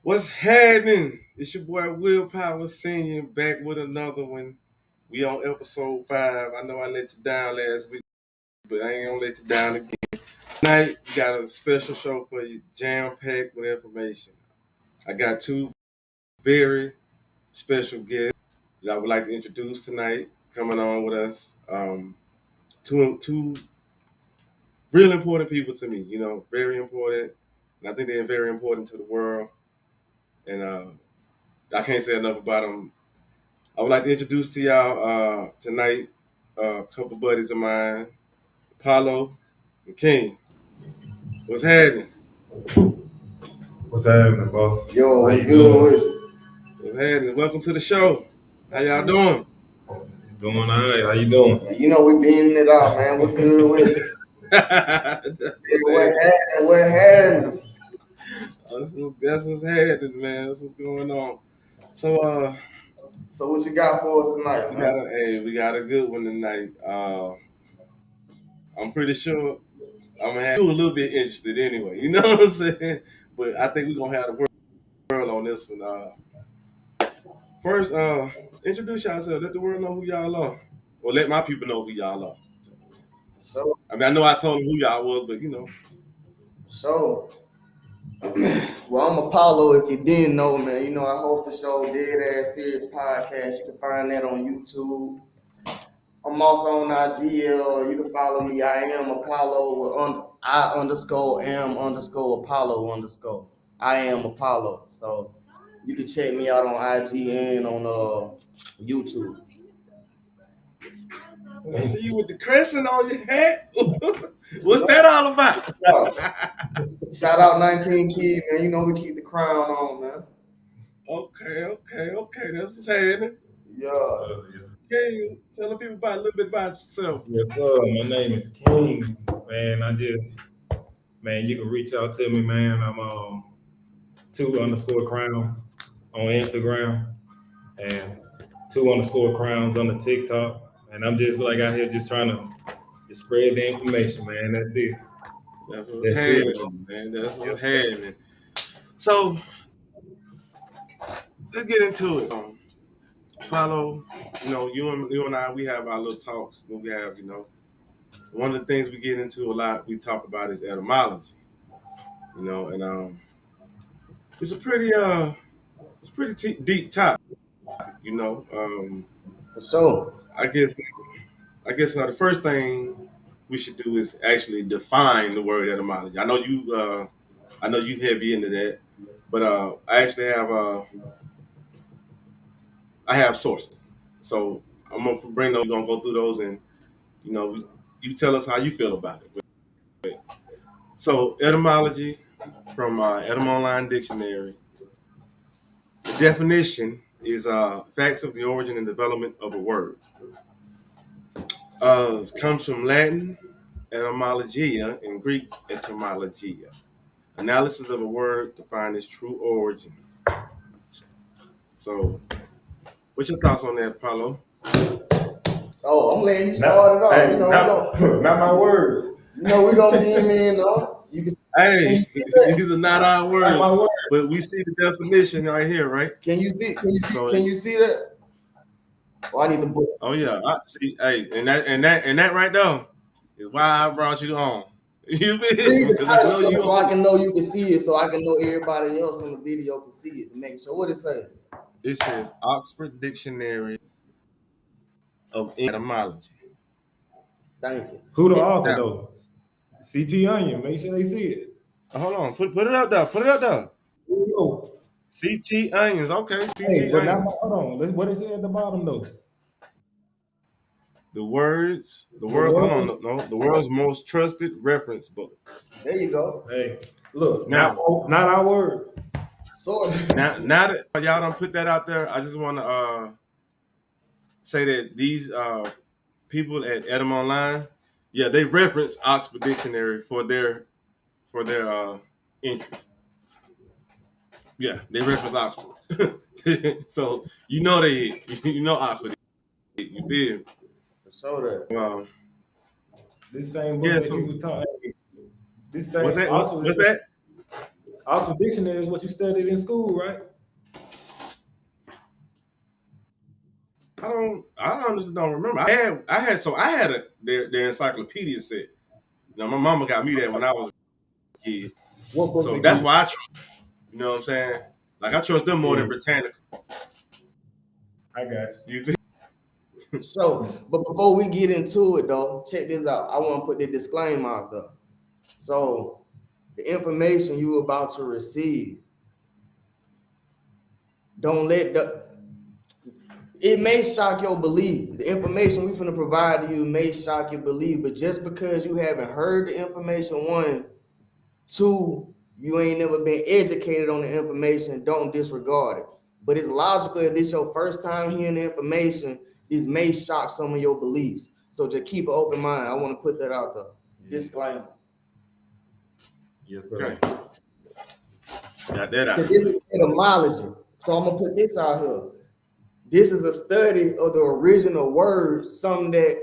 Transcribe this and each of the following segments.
What's happening? It's your boy Willpower Senior back with another one. We on episode 5. I know I let you down last week, but I ain't gonna let you down again. Tonight we got a special show for you, jam packed with information. I got two very special guests that I would like to introduce tonight coming on with us. Two real important people to me, very important. And I think they're very important to the world. And I can't say enough about them. I would like to introduce to y'all tonight a couple buddies of mine, Paulo and King. What's happening? What's happening, bro? Yo, How what's you good doing? with you? What's happening? Welcome to the show. How y'all doing? Doing all right. How you doing? You know we beaming it out, man. What's good with you? that's, Hey, what's what happening. happened? What happened? That's what's happening, man. That's what's going on. So So what you got for us tonight, we man? got a good one tonight. I'm pretty sure I'm gonna have you a little bit interested anyway. You know what I'm saying? But I think we're gonna have the world on this one. First, introduce yourself. Let the world know who y'all are. Or let my people know who y'all are. So, I mean, I know I told them who y'all was, but so, well, I'm Apollo. If you didn't know, man, you know I host the show Dead Ass Serious Podcast. You can find that on YouTube. I'm also on IGL. You can follow me. I am Apollo. I underscore am underscore Apollo underscore. I am Apollo. So you can check me out on IG and on YouTube. I see you with the crescent on your hat. What's that all about? Shout out 19 Kid, man. You know we keep the crown on, man. Okay. That's what's happening. Yes, Yeah. sir. Yes, Can you tell the people about a little bit about yourself? yes, sir. My name is King. Man, you can reach out to me, man. I'm two underscore crowns on Instagram and two underscore crowns on the TikTok. And I'm just like out here just trying to just spread the information, man. That's it. That's what's That's it. happening, man. That's Yes, what's sir. happening. So let's get into it. Follow, you and I, we have our little talks. When we have, one of the things we get into a lot, we talk about is etymology. And it's a pretty deep topic. You know, For sure. I guess the first thing we should do is actually define the word etymology. I know you heavy into that, but I actually I have sources. So I'm gonna bring those. We're gonna go through those, and you know, you tell us how you feel about it. So etymology from Etym Online Dictionary. The definition is facts of the origin and development of a word. It comes from Latin etymologia and Greek etymologia. Analysis of a word defined its true origin. So, what's your thoughts on that, Paulo? Oh, I'm letting you start it off. You know, not my words. we gonna beam in on. Can Hey, you see that? these are not our Not words, my words. but we see the definition right here, right? Can you see? Can you see? So, Can you see that? Oh, I need the book. oh yeah, I see. Hey, and that right there is why I brought you on. You feel Read me? it Because I out know you. so I can know you can see it, so I can know everybody else in the video can see it to make sure. What it say? It says Oxford Dictionary of Etymology. Thank you. Who the It, author Now, though? CT Onion. Make sure they see it. hold on, put it up there. Put it up there. Here we go. CT onions, okay. Hey, CT but now onions. hold on. What is it at the bottom though? The The world. Hold on, words. no, the world's most trusted reference book. there you go. Hey, look, Now, not our word. Source. now that y'all don't put that out there, I just want to say that these people at Etym Online, yeah, they reference Oxford Dictionary for their interest. Yeah, they reference Oxford. So you know Oxford. You feel? Show that. This same book Yeah. that So you was talking. This what's same that? Oxford. What's that? Oxford Dictionary is what you studied in school, right? I honestly don't remember. I had their encyclopedia set. My mama got me that when I was a kid. What book So they give that's you? why I trust. You know what I'm saying? Like I trust them more Yeah, than Britannica. I got You feel? So, but before we get into it though, check this out. I want to put the disclaimer out there. So, the information you about to receive, don't let the it may shock your belief. The information we finna provide to you may shock your belief, but just because you haven't heard the information, one, two, you ain't never been educated on the information, don't disregard it. But it's logical if this your first time hearing the information, this may shock some of your beliefs. So just keep an open mind. I want to put that out there. you. Disclaimer. Yes, sir. Okay. Got that out. This is etymology. So I'm gonna put this out here. This is a study of the original words, something that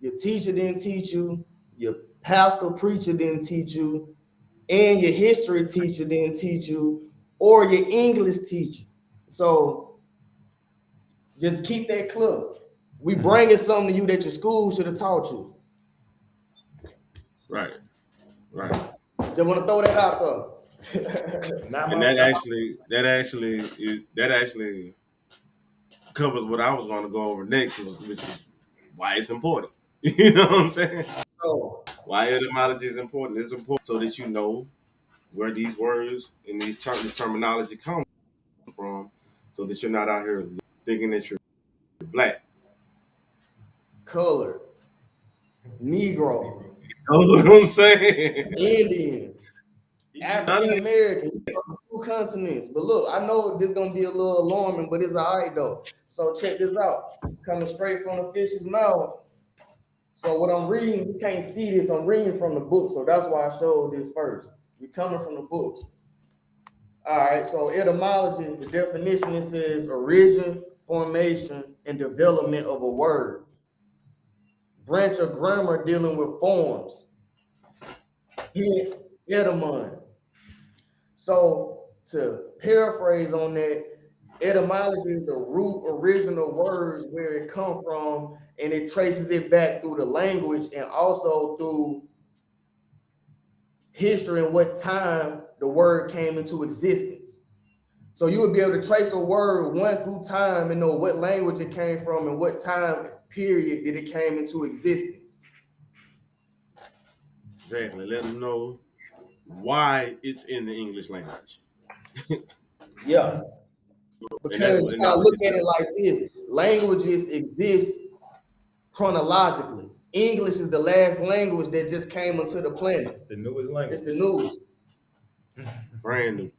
your teacher didn't teach you, your pastor preacher didn't teach you, and your history teacher didn't teach you, or your English teacher. So just keep that clear. We bringing something to you that your school should have taught you. Right. Right. Just want to throw that out there. Not And my that actually covers what I was going to go over next, which is why it's important. You know what I'm saying? So, Why etymology is important. It's important so that you know where these words and this terminology come from, so that you're not out here thinking that you're black. colored, Negro, You know what I'm saying? Indian, None of African American, two continents. But look, I know this is gonna be a little alarming, but it's all right though. So check this out. Coming straight from the fish's mouth. So what I'm reading, you can't see this. I'm reading from the book, so that's why I showed this first. We're coming from the books. All right. So etymology, the definition it says origin, formation, and development of a word. Branch of grammar dealing with forms. Hence, etymon. So to paraphrase on that, etymology is the root original words where it come from, and it traces it back through the language and also through history and what time the word came into existence. So you would be able to trace a word one through time and know what language it came from and what time period did it came into existence. Exactly. Let them know why it's in the English language. Yeah. And that's Because what you gotta look etymology at does. it like this: languages exist chronologically. English is the last language that just came onto the planet. It's the newest It's language. the news. Brand new.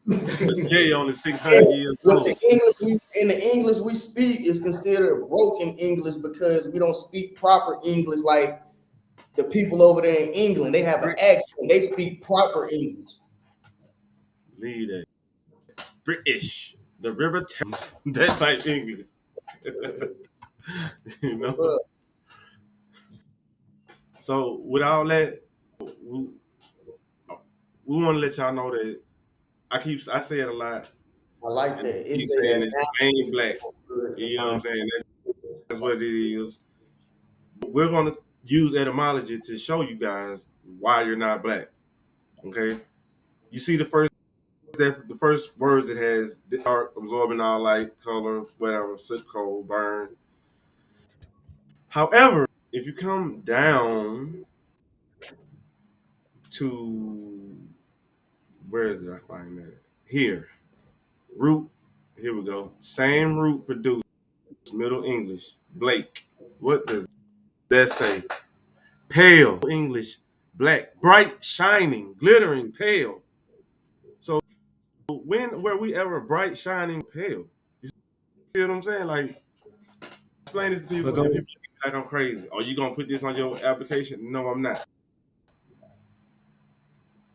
But Jay only 600 And years what old. the English we speak is considered broken English because we don't speak proper English like the people over there in England. They have an accent. They speak proper English. Lead that. British. The river Thames. That type English. You know? But So with all that, we, we want to let y'all know that I say it a lot, I like and that. It keep say saying that that I now ain't it's black. so good to You know what I'm find. saying? That's what it is. We're gonna use etymology to show you guys why you're not black. Okay? You see the first words it has dark, absorbing all light, color, whatever, soot, cold, burn. However, if you come down to where did I find that? Here. Root. Here we go. Same root produced Middle English. Blake. What does that say? Pale English. Black. Bright, shining, glittering, pale. So when were we ever bright, shining, pale? You see what I'm saying? Like, explain this to Look people, and on people think like I'm crazy. Are you gonna put this on your application? No, I'm not.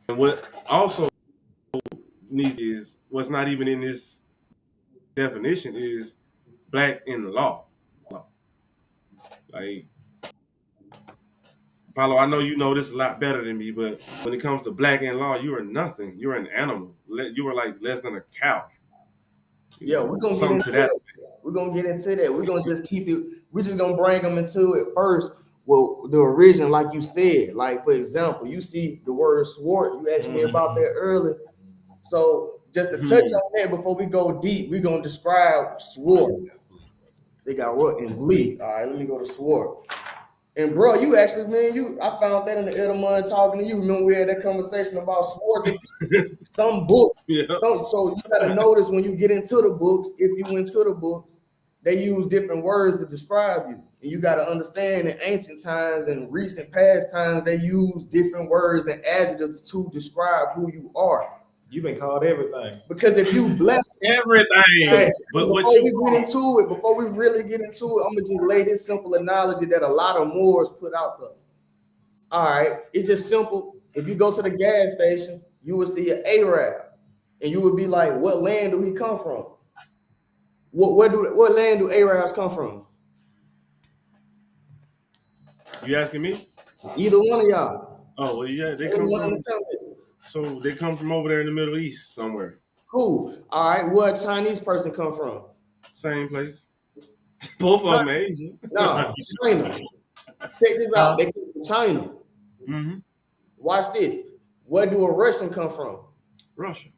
And what also needs is what's not even in this definition is black in the law. Like Paulo, I know you know this a lot better than me, but when it comes to black in law, you are nothing. You're an animal. You are like less than a cow. Yeah, we're gonna get Something to into that. that. We're gonna get into that. We're gonna just keep it. We're just gonna bring them into it first. Well, the origin, like you said, like for example, you see the word swart. You asked me about that earlier. So just to touch on that before we go deep, we're gonna describe swart. They got what in bleak. All right, let me go to swart. And bro, you actually, man, I found that in the etymology talking to you. Remember we had that conversation about swart. Some books. Yeah. So you gotta notice when you get into the books, if you went to the books, they use different words to describe you. And you gotta understand in ancient times and recent past times, they use different words and adjectives to describe who you are. You've been called everything. Because if you black, Everything. hey, But what before you we get into it, before we really get into it, I'm gonna just lay this simple analogy that a lot of Moors put out there. All right, it's just simple. If you go to the gas station, you will see an Arab, and you would be like, "What land do he come from? What land do Arabs come from?" you asking me? Either one of y'all. Oh well, yeah, they Any come one of from. the countries. So they come from over there in the Middle East somewhere. Cool. All right, where a Chinese person come from? Same place. Both of them Asian. No, China. Check this out. They come from China. Mm-hmm. Watch this. Where do a Russian come from? Russia.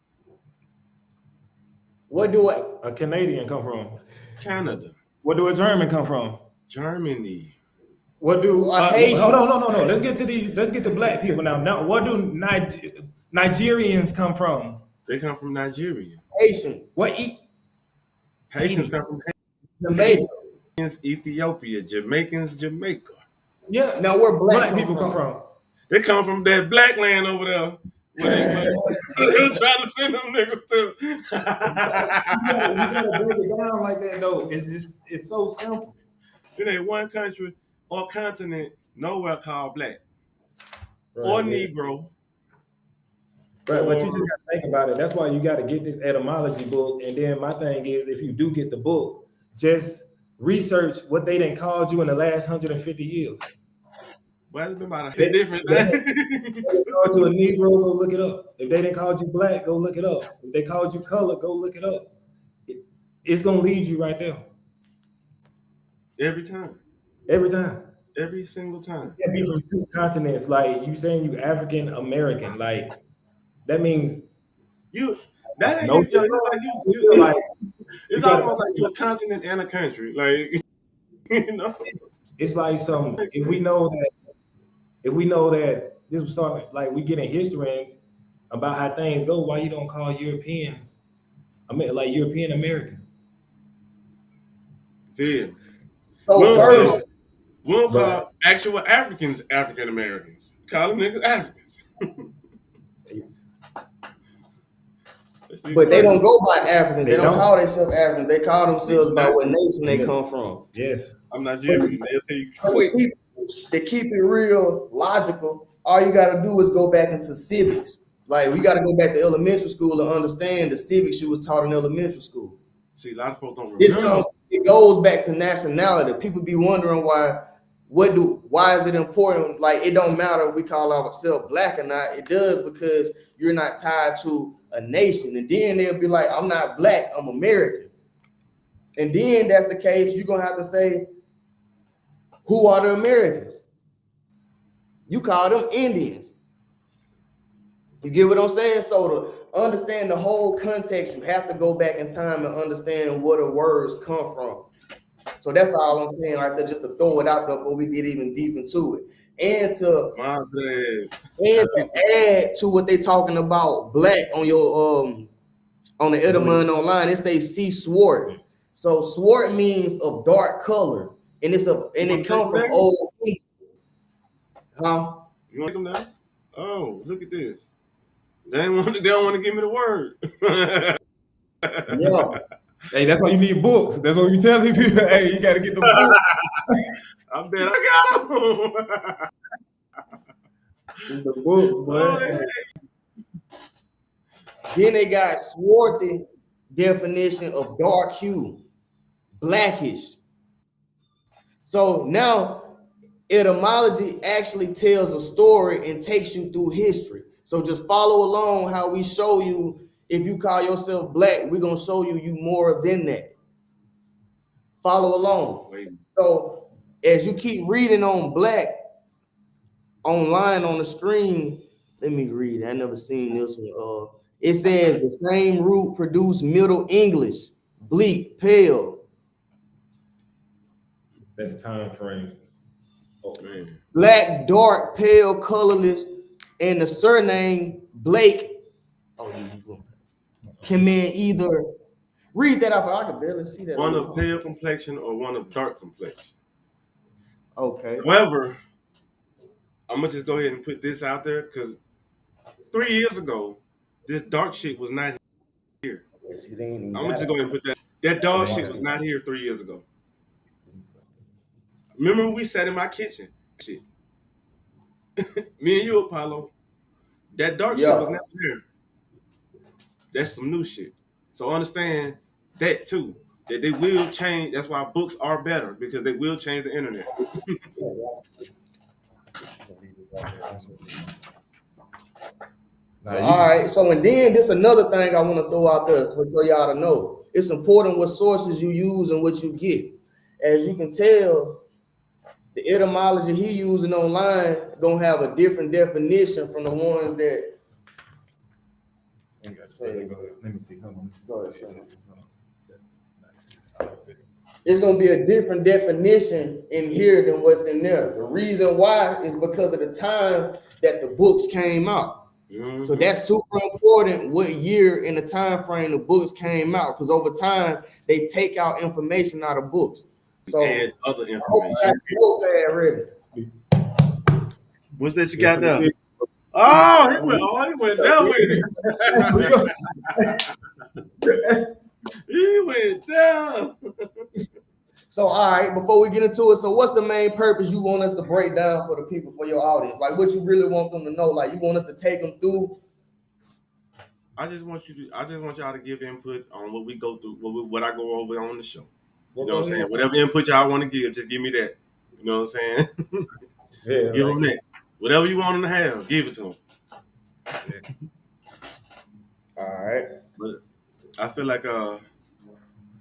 What do A Canadian come from? Canada. What do a German come from? Germany. What do Haitian. hold on, no. Let's get to these. Let's get to black people now. Now, what do Nigerians come from? They come from Nigeria. Haitian. What eat? Haitians come from Jamaica. Haitians, Ethiopia. Jamaicans, Jamaica. Yeah. Now where Black people come from? They come from that black land over there. Where they trying to send them niggas to. You gotta break it down like that though. It's so simple. It ain't one country or continent nowhere called black Right, or yeah. Negro. Right, but you just gotta think about it. That's why you gotta get this etymology book. And then my thing is, if you do get the book, just research what they done called you in the last 150 years. Well, it's about a different If thing. they called you a Negro, go look it up. If they didn't call you black, go look it up. If they called you color, go look it up. It's gonna lead you right there. Every time. Every time. Every single time. You be from two continents. Like you saying you African American. Like that means that ain't no, like it's almost like you're a continent and a country. Like it's like some if we know that this was starting like we get in history about how things go, why you don't call Europeans like European Americans? Yeah. So We don't call actual Africans African Americans. Call them niggas Africans. But they don't go by Africans. They don't call themselves Africans. They call themselves by what nation they come from. Yes. I'm Nigerian. They'll tell you quick. To keep it real logical, all you got to do is go back into civics. Like we got to go back to elementary school to understand the civics you was taught in elementary school. See, a lot of folks don't remember. It goes back to nationality. People be wondering why is it important? Like it don't matter if we call ourselves black or not. It does because you're not tied to a nation. And then they'll be like, I'm not black, I'm American. And then that's the case, you're gonna have to say, who are the Americans? You call them Indians. You get what I'm saying? So to understand the whole context, you have to go back in time and understand where the words come from. So that's all I'm saying right there, just to throw it out there before we get even deep into it. And to add to what they talking about black on your on the etymology online, it says see swart. So swart means of dark color, and it comes from old English. Huh? You want them now? Oh, look at this. They don't want to give me the word. Yeah. Hey, that's why you need books. That's what we telling people. Hey, you gotta get the book. I bet I got them. The books, boy. Then they got swarthy definition of dark hue, blackish. So now Etymology actually tells a story and takes you through history. So just follow along how we show you. If you call yourself black, we're gonna show you more than that. Follow along. Wait. So as you keep reading on black online on the screen, let me read. I never seen this one. It says the same root produced Middle English, bleak, pale. That's time frame. Oh man. Black, dark, pale, colorless, and the surname Blake. Oh, can mean either. Read that off. I can barely see that. One of pale complexion or one of dark complexion. Okay. However, I'm gonna just go ahead and put this out there because 3 years ago, this dark shit was not here. I'm gonna just go ahead and put that dog shit was not here 3 years ago. Remember when we sat in my kitchen? Shit. Me and you, Apollo. That dark shit was never here. That's some new shit. So understand that too. That they will change. That's why books are better because they will change the internet. So, all right. So, and then this another thing I want to throw out there so y'all to know. It's important what sources you use and what you get. As you can tell, the etymology he using online gonna have a different definition from the ones that. Let me see. Hold on. Go ahead. It's gonna be a different definition in here than what's in there. The reason why is because of the time that the books came out. Mm-hmm. So that's super important what year in the time frame the books came out, because over time they take out information out of books. So and other information. Ready. What's that you got there? Oh, he went down with it. He went down. So, all right, before we get into it, so what's the main purpose you want us to break down for the people, for your audience? Like, what you really want them to know? Like, you want us to take them through? I just want y'all to give input on what we go through, what I go over on the show. You know what I'm saying? Whatever input y'all want to give, just give me that. You know what I'm saying? Yeah, give them that. Whatever you want them to have, give it to them. Yeah. All right. But I feel like I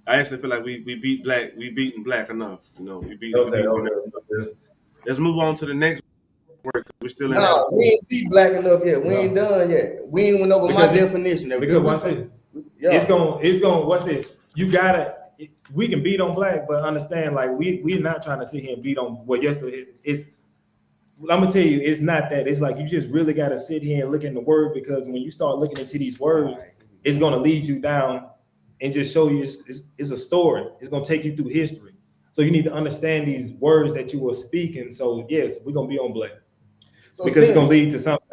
actually feel like we beaten black enough. You know, we beat. Okay. Let's move on to the next word. We're still in. No, we ain't beat black enough yet. We ain't done yet. We ain't went over my definition. Because watch this. Yeah. It's going. What's this? You gotta. We can beat on black, but understand, like we're not trying to sit here and beat on. Well, yesterday it's. I'm gonna tell you, it's not that. It's like you just really gotta sit here and look in the word, because when you start looking into these words, it's gonna lead you down and just show you it's a story. It's gonna take you through history. So you need to understand these words that you were speaking. So yes, we're gonna be on black. So because it's gonna lead to something.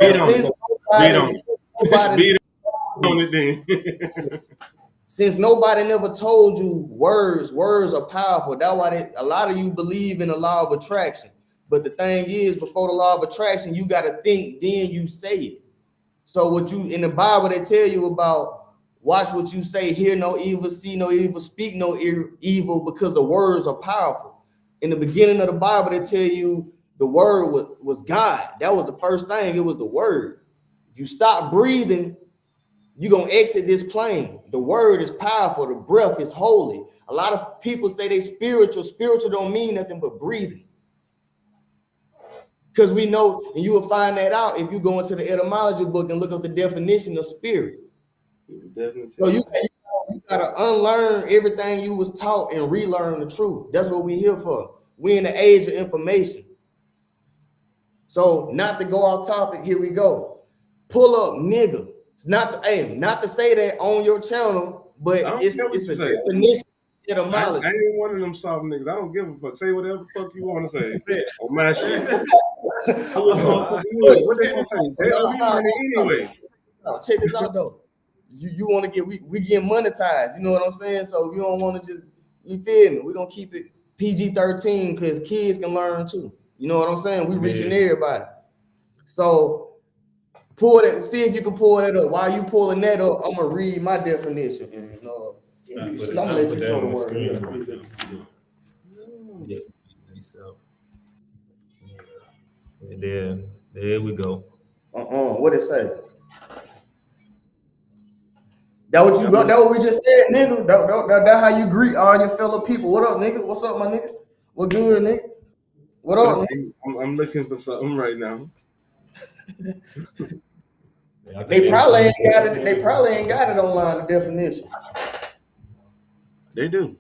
Since nobody never told you words are powerful. That's why a lot of you believe in the law of attraction. But the thing is, before the law of attraction, you got to think, then you say it. So what you in the Bible, they tell you about, watch what you say, hear no evil, see no evil, speak no evil, because the words are powerful. In the beginning of the Bible, they tell you the word was God. That was the first thing. It was the word. If you stop breathing, you're going to exit this plane. The word is powerful. The breath is holy. A lot of people say they spiritual. Spiritual don't mean nothing but breathing. Because we know, and you will find that out if you go into the etymology book and look up the definition of spirit. So you got to unlearn everything you was taught and relearn the truth. That's what we here for. We in the age of information. So not to go off topic, here we go. Pull up nigga. It's not to say that on your channel, but it's a definition. I ain't one of them soft niggas. I don't give a fuck. Say whatever the fuck you want to say on my shit. What they gonna say? They owe me money anyway. Check this out though. You want to get we get monetized. You know what I'm saying? So you don't want to just, you feel me? We're gonna keep it PG-13 because kids can learn too. You know what I'm saying? We reaching everybody. So pull that. See if you can pull that up. While you pulling that up, I'm gonna read my definition. You know, I'm gonna let you show the word. And then there we go. What it say? That what you I'm got? look- That what we just said, nigga? That how you greet all your fellow people? What up, nigga? What's up, my nigga? What good, nigga? What up, nigga? I'm looking for something right now. Yeah, I think They probably ain't got it. everything- They probably ain't got it online. The definition. They do.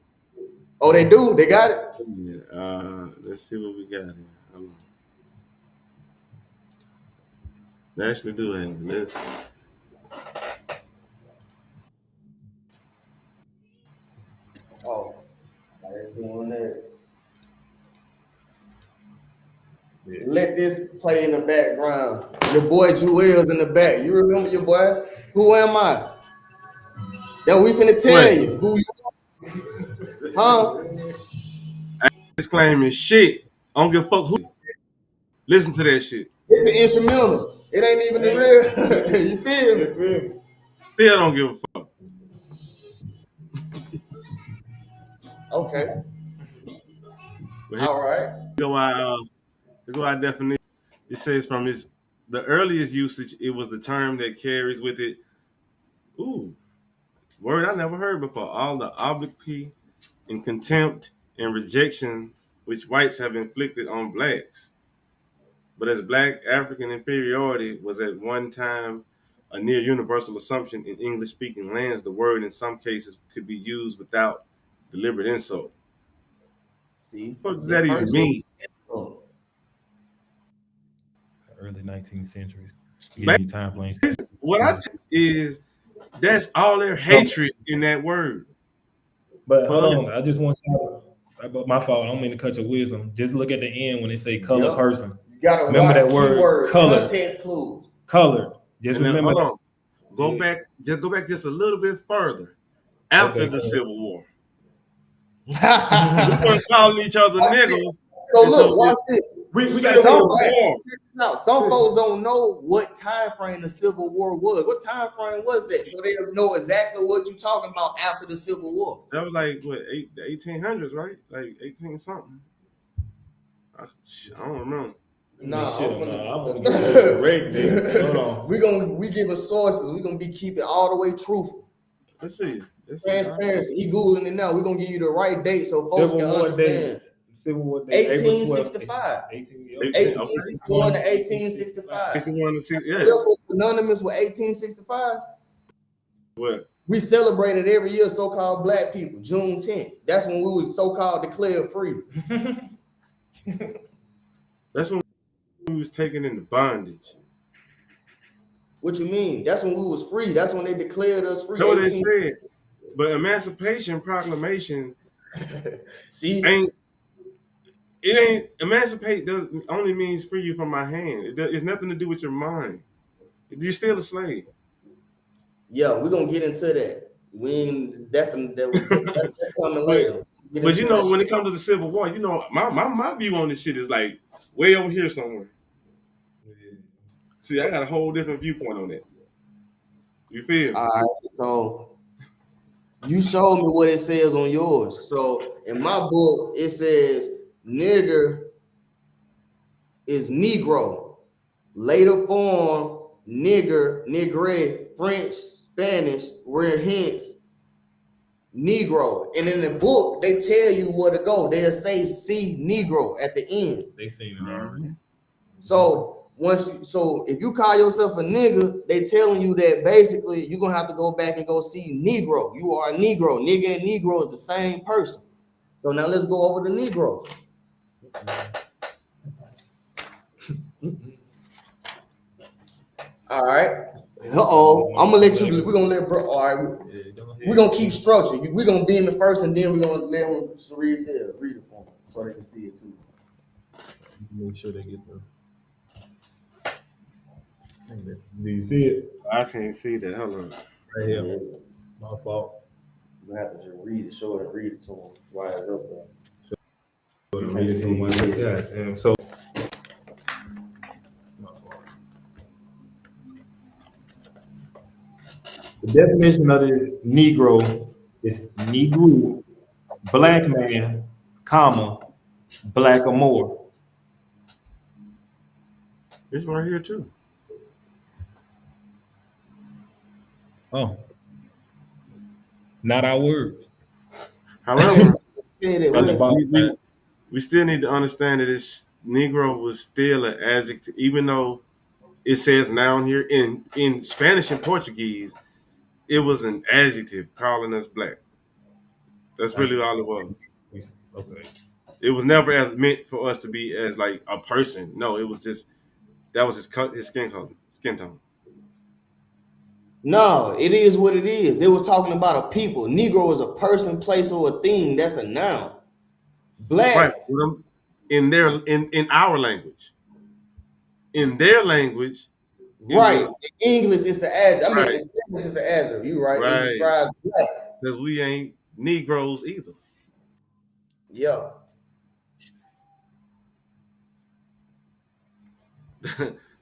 Oh, they do. They got it. Yeah. Let's see what we got here. They actually do have this. Oh, they're doing that. Yeah. Let this play in the background. Your boy Jewel's in the back. You remember your boy? Who am I? That we finna tell Wait, you. Who you? Huh? this claim is shit. I don't give a fuck who. Listen to that shit. It's an instrumental. It ain't even the real. You feel me? Still don't give a fuck. Okay. But here All right. go our definition. It says from the earliest usage, it was the term that carries with it. Ooh, word I never heard before. All the obloquy and contempt and rejection which whites have inflicted on blacks. But as black African inferiority was at one time a near universal assumption in English speaking lands, the word in some cases could be used without deliberate insult. See, What does the that even first mean? oh, Early 19th centuries. Man, Give you time frame. what I take is that's all their hatred in that word. But For hold us. on, I just want you to, but my fault. I don't mean to cut your wisdom. Just look at the end when they say color Yep. person. You gotta Remember watch that word keyword, color. context clues. Colored. Just And then, remember hold that. on. Go back just a little bit further. After Okay, the go ahead. Civil War. We so weren't calling each other niggas look, until watch the this. We got Civil to War. Now, some folks don't know what time frame the Civil War was. What time frame was that? So they know exactly what you're talking about after the Civil War. That was like what the 1800s, right? Like 18 something. I don't remember. Nah, shit, I'm finna, I want to get the correct dates. Hold on. we giving sources. We gonna be keeping all the way truthful. Let's see. Transparency. He googling it now. We gonna give you the right date so folks Civil can War understand. days. Civil War days. April 12th. 1865. 18, 1861 to 1865. 61 to 6, yeah. What was synonymous with 1865? What? We celebrated every year so-called black people, June 10th. That's when we was so-called declared free. That's when we was taken into bondage. What you mean? That's when we was free. That's when they declared us free. That's what they said. But Emancipation Proclamation See, ain't emancipate does only means free you from my hand. It's nothing to do with your mind. You're still a slave. yeah, we're gonna get into that. That's coming later. But you know, when it comes to the Civil War, you know, my view on this shit is like way over here somewhere. See, I got a whole different viewpoint on that. You feel? All right, so you showed me what it says on yours. So in my book, it says nigger is Negro. Later form nigger, nigre, French, Spanish, where hence Negro. And in the book, they tell you where to go. They'll say see Negro at the end. They seen it already. So if you call yourself a nigga, they telling you that basically you're gonna have to go back and go see Negro. You are a Negro. Nigga and Negro is the same person. So now let's go over the Negro. All right. I'm gonna let you. We're gonna let bro. All right. We're gonna keep structure. We're gonna be in the first, and then we're gonna let him read it for them so they can see it too. Make sure they get the. Do you see it? I can't see that. Hold on. Right here. My fault. You have to just read it, show it, and read it to them while it's up there. Read it to them while it's up there. So. The definition of the Negro is Negro, black man, comma, black or more. It's right here too. Oh, not our words. However, Said it. On the Where's bottom, right? we still need to understand that this Negro was still an adjective, even though it says noun here in Spanish and Portuguese, it was an adjective calling us black. That's really all it was. Okay. It was never as meant for us to be as like a person. No, it was just that was his skin color, skin tone. No, it is what it is. They were talking about a people. Negro is a person, place, or a thing. That's a noun. Right. Black, In our language. In their language, it right. was In English, it's the adjective. I mean, right, in Spanish, it's the adjective. You right. It right. describes black. Because we ain't Negroes either. Yeah.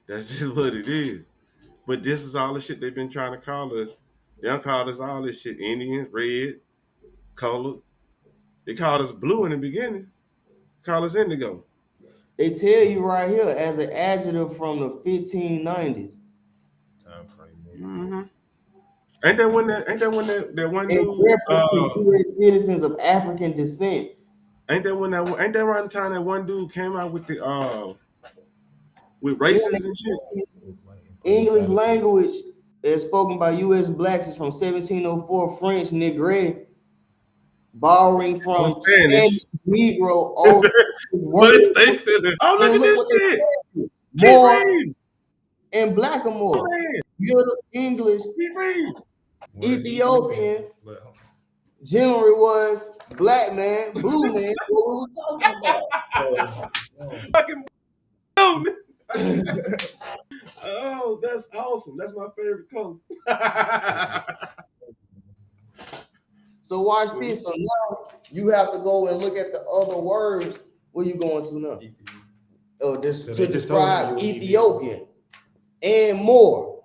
That's just what it is. But this is all the shit they've been trying to call us. They done called us all this shit. Indian, red, colored. They called us blue in the beginning. Call us indigo. They tell you right here as an adjective from the 1590s. Time frame. Mm-hmm. Ain't that one In dude reference to U.S. citizens of African descent. ain't that around the time that one dude came out with the with Yeah, races and shit? English language is spoken by U.S. blacks is from 1704 French Negre, borrowing On from Spanish. Spanish Negro. All his But words. they still oh look And at look what this they shit. said. Keep More reading. and Keep Blackamoor. reading. Middle English, Keep reading. Ethiopian, generally was black man, blue man. What we were talking Fucking oh, about. oh, that's awesome. That's my favorite color. So watch this. So now you have to go and look at the other words. Where you going to now? This So to they just told describe you Ethiopian and more.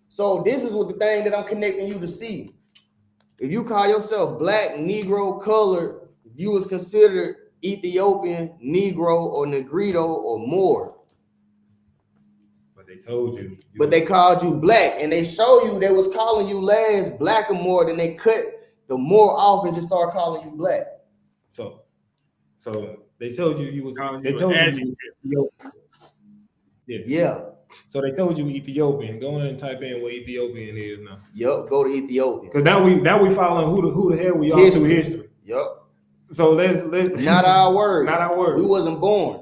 So this is what the thing that I'm connecting you to see. If you call yourself black, Negro, colored, you was considered Ethiopian, Negro, or Negrito, or more. But they told you. But they called you black, and they show you they was calling you last black or more, then they cut the more off and just start calling you black. So they told you you was. Calling They you an told you adjective. you was Ethiopian. Yes. Yeah. So they told you Ethiopian. Go in and type in what Ethiopian is now. Yup. Go to Ethiopia. Because now we following who the hell we are through history. Yup. So let's Not our words. Not our words. We wasn't born.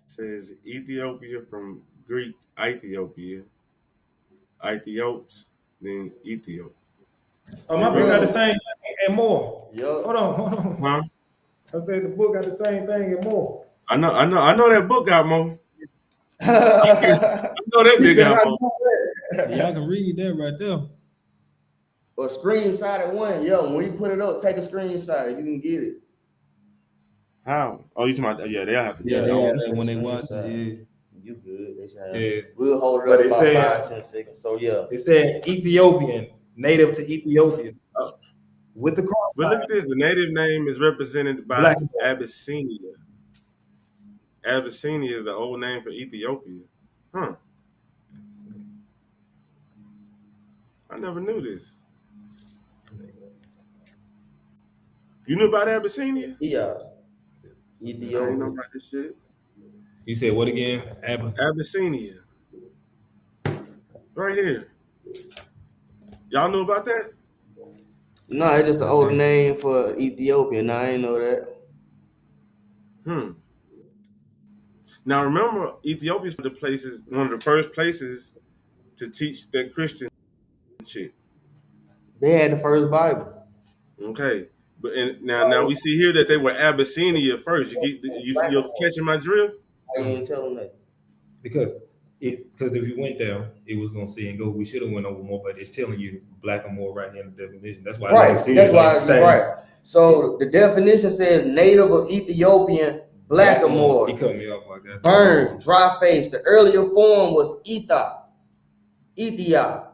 Says Ethiopia from Greek Ethiopia. Ethiops, then Ethiop. Oh, my book got the same thing and more. Yup. Hold on. Huh? I said the book got the same thing and more. I know that book got more. I know that He big said, got "I more. know that." Y'all can read that right there. A screenshot at one. Yo, when you put it up, take a screenshot. You can get it. How? Oh, you talking about? Yeah, they'll have to. Yeah, Yeah, they they on have that to when they take a watch screenshot. it. You good. They should have. Yeah. We'll hold it But up it about said- 5-10 seconds. So yeah. It said Ethiopian, native to Ethiopia. Oh. With the cross. But look at this. The native name is represented by Black. Abyssinia. Abyssinia is the old name for Ethiopia. Huh. I never knew this. You knew about Abyssinia? Yes. I didn't know Ethiopia. about this shit. You said what again? Abyssinia. Right here. Y'all know about that? No, it's just an older name for Ethiopia. No, I ain't know that. Now remember, Ethiopia is one of the first places to teach that Christian shit. They had the first Bible. Okay, but now we see here that they were Abyssinia first. You're catching my drift? I ain't tell them that. Because if you went there, it was gonna say and go. We should have went over more, but it's telling you black and more right here in the definition. That's why. Right. That's why. It's saying, Right. So the definition says native of Ethiopian blackamoor. He cut me off like that. Burn, dry face. The earlier form was Ethiop.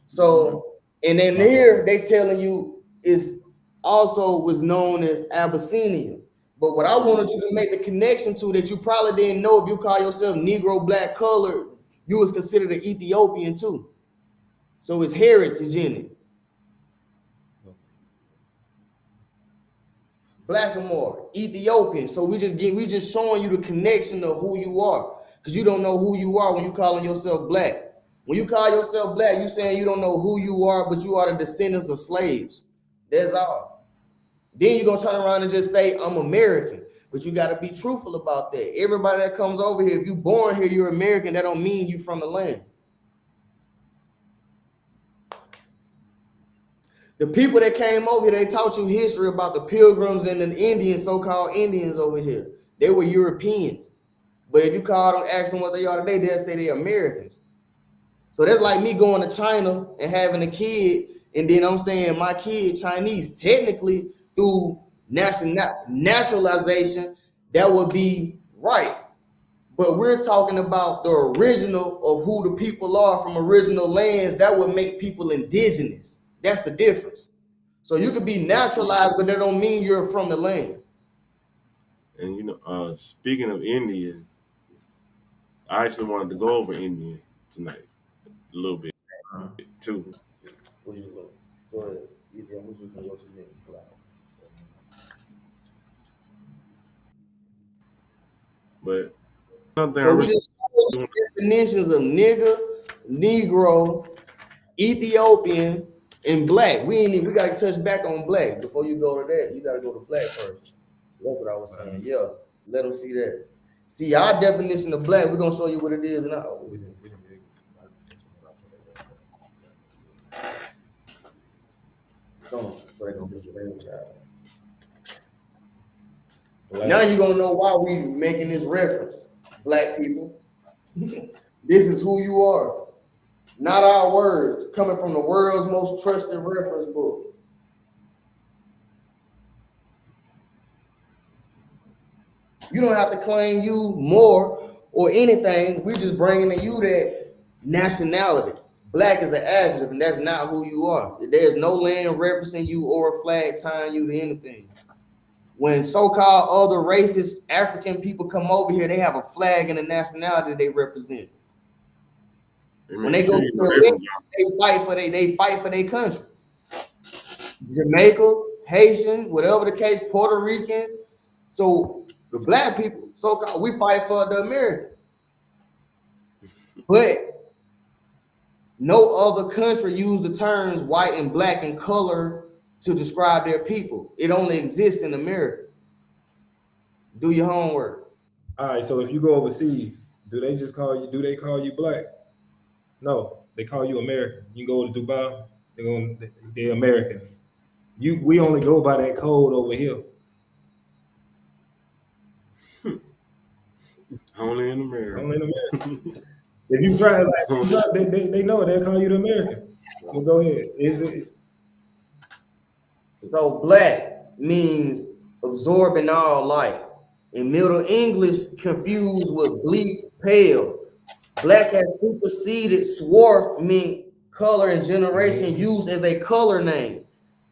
So, and then here they telling you is also was known as Abyssinia. But what I wanted you to make the connection to that you probably didn't know, if you call yourself Negro, black, colored, you was considered an Ethiopian too. So it's heritage in it. Blackamoor, Ethiopian. So we just showing you the connection of who you are. Because you don't know who you are when you calling yourself black. When you call yourself black, you saying you don't know who you are, but you are the descendants of slaves. That's all. Then you're gonna turn around and just say, I'm American. But you gotta be truthful about that. Everybody that comes over here, if you born here, you're American, that don't mean you from the land. The people that came over here, they taught you history about the pilgrims and the Indians, so-called Indians over here. They were Europeans. But if you call them, ask them what they are today, they'll say they're Americans. So that's like me going to China and having a kid, and then I'm saying my kid Chinese. Technically, through naturalization, that would be right. But we're talking about the original of who the people are from original lands. That would make people indigenous. That's the difference. So you could be naturalized, but that don't mean you're from the land. And speaking of Indian, I actually wanted to go over Indian tonight a little bit too. What you go? Go ahead. Yeah, who's just gonna go to the next slide? But another thing I So we really just told you definitions of nigger, Negro, Ethiopian, and black. We gotta touch back on black before you go to that. You gotta go to black first. That's what I was saying. Yeah, let them see that. See our definition of black. We're gonna show you what it is now. So they gonna be your child. Now you're gonna know why we making this reference, black people. This is who you are. Not our words, coming from the world's most trusted reference book. You don't have to claim you more or anything. We're just bringing to you that nationality. Black is an adjective, and that's not who you are. There's no land referencing you or a flag tying you to anything. When so-called other racist African people come over here, they have a flag and a nationality they represent. When they go to the Olympics, they fight for their country. Jamaica, Haitian, whatever the case, Puerto Rican. So the black people, so-called, we fight for the American. But no other country use the terms white and black and color to describe their people. It only exists in America. Do your homework. All right, so if you go overseas, do they call you black? No, they call you American. You go to Dubai, they're American. We only go by that code over here. only in America. Only in America. If you try, they know they'll call you the American. Well, go ahead. Is it? So black means absorbing all light. In Middle English, confused with bleak, pale. Black has superseded swarth, mean color and generation used as a color name.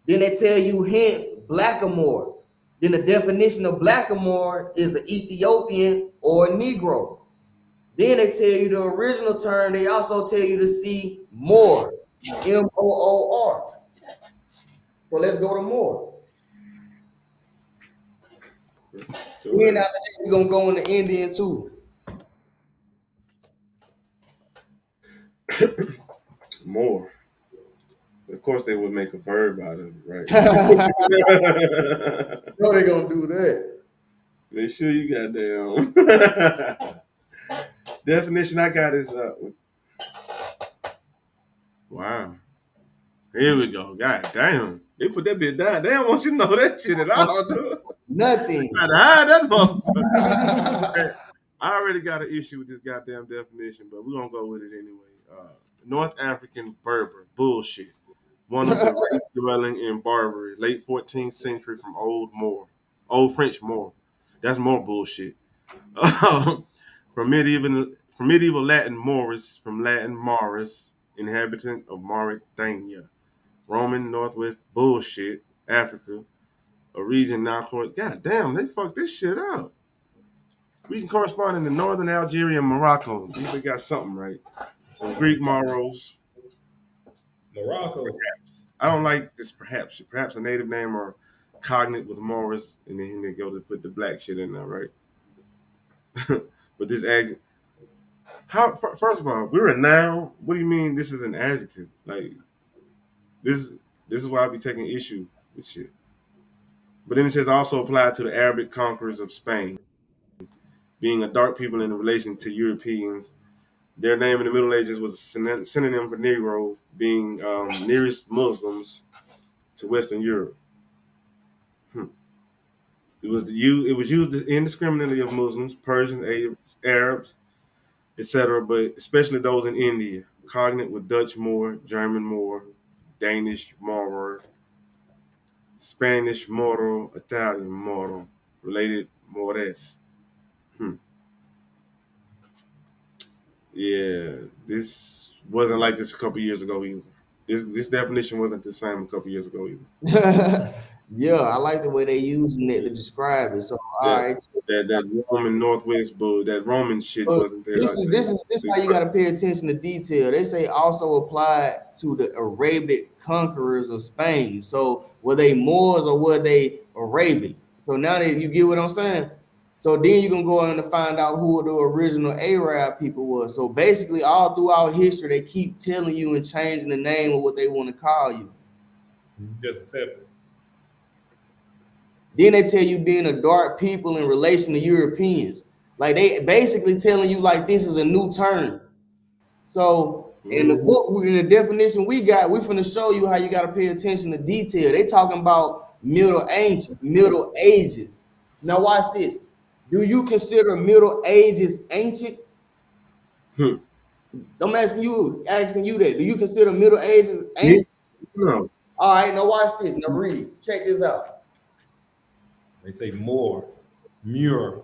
Then they tell you hence blackamoor. Then the definition of blackamoor is an Ethiopian or a Negro. Then they tell you the original term, they also tell you to see more, Moor. So let's go to more. Then after that, we're gonna go into Indian too. More. Of course, they would make a verb out of it, right? No, they're gonna do that. Make sure you got down. Definition I got is wow. Here we go. God damn. They put that bit down. They don't want you to know that shit at all, dude. Nothing. Try to hide that motherfucker. I already got an issue with this goddamn definition, but we're gonna go with it anyway. North African Berber, bullshit. One of the race dwelling in Barbary, late 14th century from Old French Moor. That's more bullshit. From medieval Latin Moris, from Latin Maurus, inhabitant of Mauritania. Roman Northwest bullshit. Africa, a region now called. God damn, they fucked this shit up. Region corresponding to northern Algeria and Morocco. They got something right. Greek Moros. Morocco. Perhaps. I don't like this perhaps. Perhaps a native name or cognate with Morris, and then they go to put the black shit in there, right? But this adjective. How? First of all, if we're a noun. What do you mean this is an adjective? Like this. This is why I be taking issue with shit. But then it says also applied to the Arabic conquerors of Spain, being a dark people in relation to Europeans. Their name in the Middle Ages was a synonym for Negro, being nearest Muslims to Western Europe. It was used indiscriminately of Muslims, Persians, Arabs, etc., but especially those in India, cognate with Dutch Moor, German Moor, Danish Maurer, Spanish Moro, Italian Moro, related Mores. Hmm. Yeah, this wasn't like this a couple years ago either. This definition wasn't the same a couple years ago either. Yeah, I like the way they using it to describe it. So all That right. that Roman Northwest bull, that Roman shit But wasn't there. this I is tell this you. is this how you got to pay attention to detail. They say also applied to the Arabic conquerors of Spain. So were they Moors or were they Arabic? So now that you get what I'm saying. So then you can go on to find out who the original Arab people was. So basically, all throughout history, they keep telling you and changing the name of what they want to call you. Just accept it. Then they tell you being a dark people in relation to Europeans. Like they basically telling you like this is a new term. So in the book, in the definition we got, we finna show you how you gotta pay attention to detail. They talking about Middle Ages. Now watch this. Do you consider Middle Ages ancient? I'm asking you that. Do you consider Middle Ages ancient? No. All right, now watch this. Now read. Check this out. They say more, mure.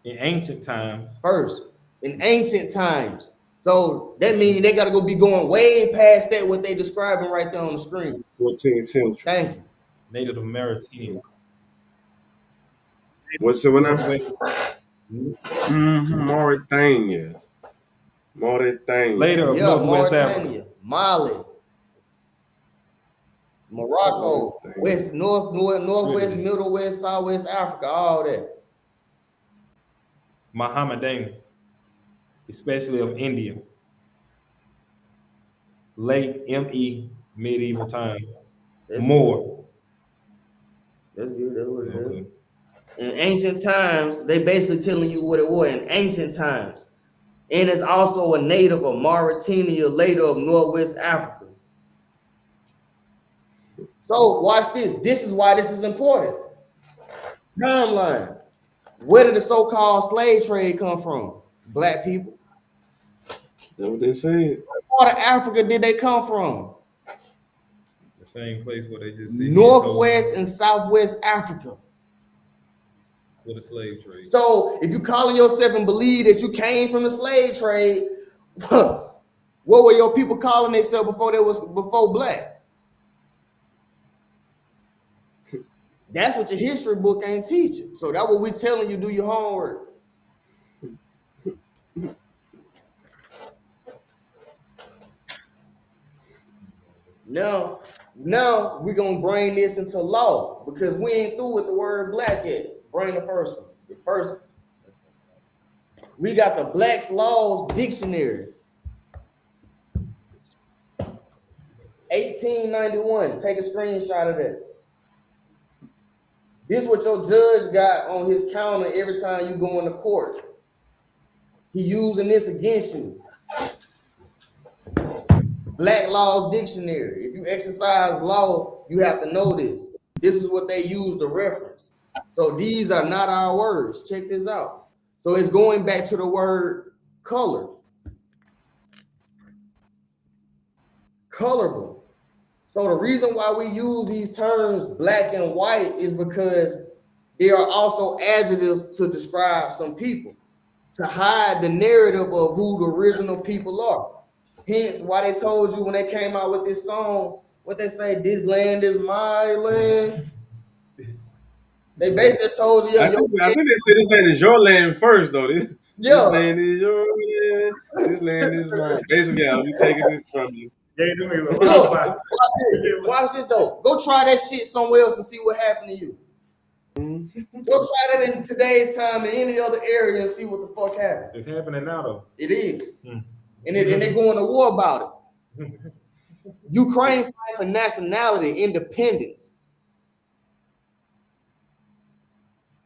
In ancient times. First, in ancient times. So that means they gotta be going way past that what they describing right there on the screen. 14th century. Thank you. Native of Mauritania. What's it when I? Mauritania. Later of Northwest Mauritania, Africa. Mali, Morocco, West, Northwest, Middle West, Southwest Africa, all that. Mohammedan, especially of India. Late ME, medieval time. More. That's good. That's what it is. In ancient times, they basically telling you what it was in ancient times. And it's also a native of Mauritania, later of Northwest Africa. So watch this. This is why this is important. Timeline. Where did the so-called slave trade come from? Black people. That's what they said. What part of Africa did they come from? The same place where they just said Northwest and Southwest Africa. With a slave trade. So if you calling yourself and believe that you came from the slave trade, what were your people calling themselves before black? That's what your history book ain't teaching. So that's what we telling you, do your homework. Now we're gonna bring this into law because we ain't through with the word black yet. Bring the first one. The first, we got the Black's Laws Dictionary. 1891. Take a screenshot of that. This is what your judge got on his counter every time you go into court. He using this against you. Black Laws Dictionary. If you exercise law, you have to know this. This is what they use to reference. So these are not our words. Check this out. So it's going back to the word color. Colorable. So the reason why we use these terms black and white is because they are also adjectives to describe some people, to hide the narrative of who the original people are. Hence why they told you when they came out with this song, what they say, this land is my land. They basically told you, I yo, think they say this land is your land first, though. This yeah. land is your land. This land is mine. Basically, yeah, we taking it from you. Gave them niggas a Look, round watch this though. Go try that shit somewhere else and see what happened to you. Go try that in today's time in any other area and see what the fuck happened. It's happening now though. It is. And they're going to war about it. Ukraine fight for nationality, independence.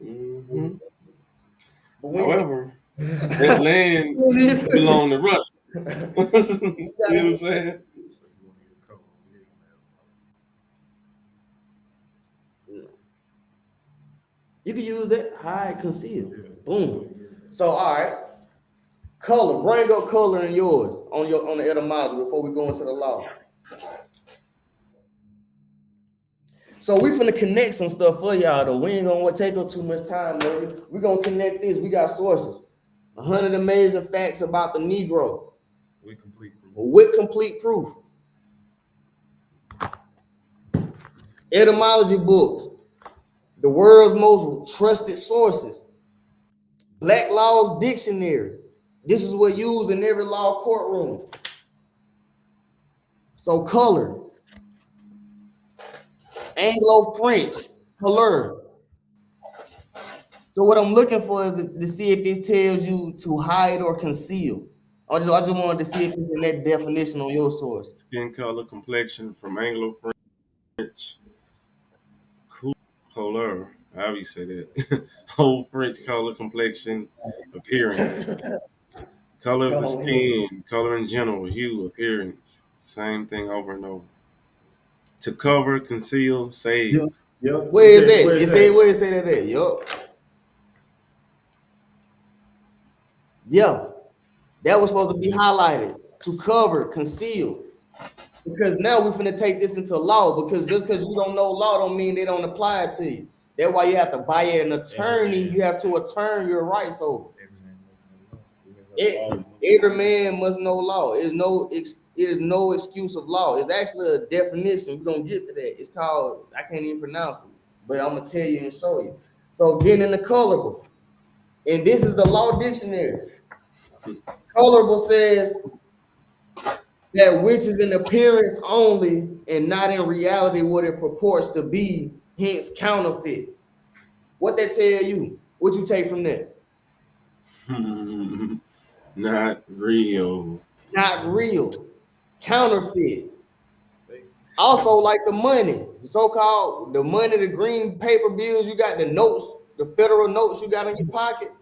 Mm-hmm. However, that land belongs to Russia. You know what I'm saying? You can use that, hide, conceal. Boom. So, all right. Color. Bring up color in yours on the etymology before we go into the law. So we finna connect some stuff for y'all though. We ain't gonna take up too much time, man. We gonna connect this. We got sources. 100 amazing facts about the Negro. With complete proof. Etymology books. The world's most trusted sources. Black Laws Dictionary. This is what used in every law courtroom. So color. Anglo-French. Couleur. So what I'm looking for is to see if it tells you to hide or conceal. I just wanted to see if it's in that definition on your source. Skin color, complexion from Anglo-French. Couleur. However you say that. Old French color, complexion, appearance. Color of the skin, color in general, hue, appearance. Same thing over and over. To cover, conceal, save. Yep. Where is that? Where it say that at? Yup. Yeah. That was supposed to be highlighted. To cover, conceal. Because now we're finna take this into law. Because just because you don't know law don't mean they don't apply it to you. That's why you have to buy an attorney. You have to attorney your rights over. Every man must know law. It is no excuse of law. It's actually a definition. We're gonna get to that. It's called, I can't even pronounce it, but I'm gonna tell you and show you. So getting in the colorable. And this is the law dictionary. Colorable says that which is in appearance only and not in reality what it purports to be, hence counterfeit. What that tell you? What you take from that? Not real. Not real. Counterfeit. Also, like the money, the so-called the money, the green paper bills you got, the notes, the federal notes you got in your pocket,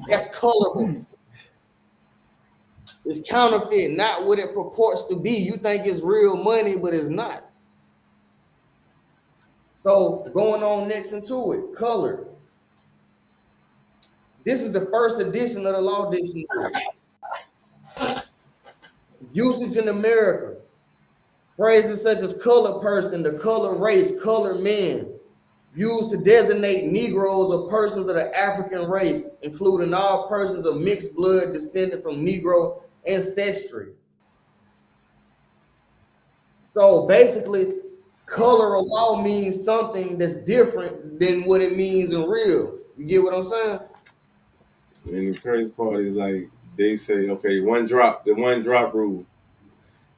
that's colorable. It's counterfeit, not what it purports to be. You think it's real money, but it's not. So going on next into it, color. This is the first edition of the law dictionary. Usage in America. Phrases such as color person, the color race, color men, used to designate Negroes or persons of the African race, including all persons of mixed blood descended from Negro ancestry. So basically, color of law means something that's different than what it means in real. You get what I'm saying? And the crazy part is like they say, okay, the one drop rule.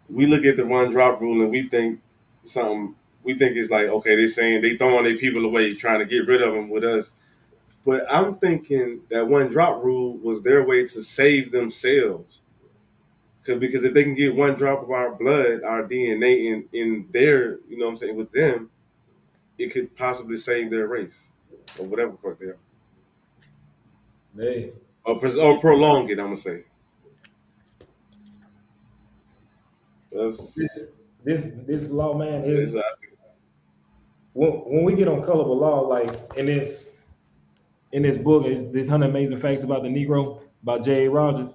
We look at the one drop rule and we think it's like, okay, they're saying they throwing their people away, trying to get rid of them with us. But I'm thinking that one drop rule was their way to save themselves. Because if they can get one drop of our blood, our DNA in their, you know what I'm saying, with them, it could possibly save their race or whatever part they are. Hey. Or prolong it, I'm gonna say. This law, man, is when we get on colorable law, like in this book, is this 100 Amazing Facts About the Negro by J.A. Rogers.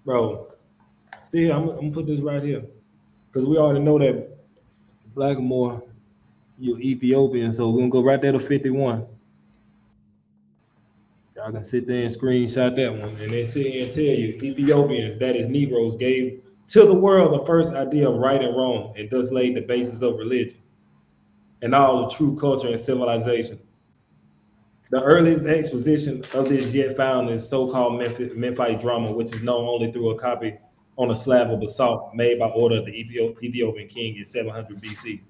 Bro, still, I'm gonna put this right here because we already know that Blackamore, you're Ethiopian, so we're gonna go right there to 51. Y'all can sit there and screenshot that one, and they sit here and tell you Ethiopians, that is Negroes, gave To the world, the first idea of right and wrong, and thus laid the basis of religion and all the true culture and civilization. The earliest exposition of this yet found is so-called Memphite drama, which is known only through a copy on a slab of basalt made by order of the Ethiopian king in 700 BC.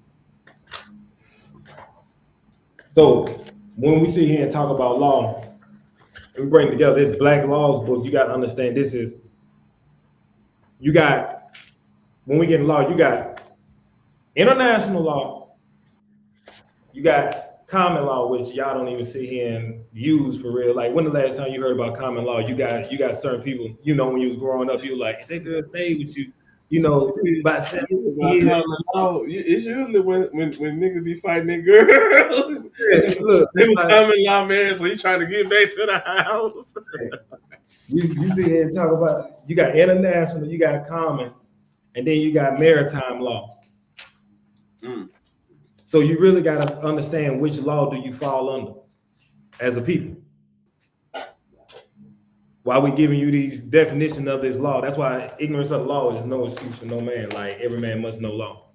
So when we sit here and talk about law, we bring together this Black Laws book. You got to understand this is, you got, when we get in law, you got international law, you got common law, which y'all don't even sit here and use for real. Like, when the last time you heard about common law? You got certain people, you know, when you was growing up, you were like, if that girl stayed with you, you know, about 7 years. It's usually when niggas be fighting their girls. Look, They were like, common law man, so he trying to get back to the house. you sit here and talk about, you got international, you got common, and then you got maritime law. So you really got to understand which law do you fall under as a people. Why we giving you these definitions of this law? That's why ignorance of the law is no excuse for no man. Like, every man must know law.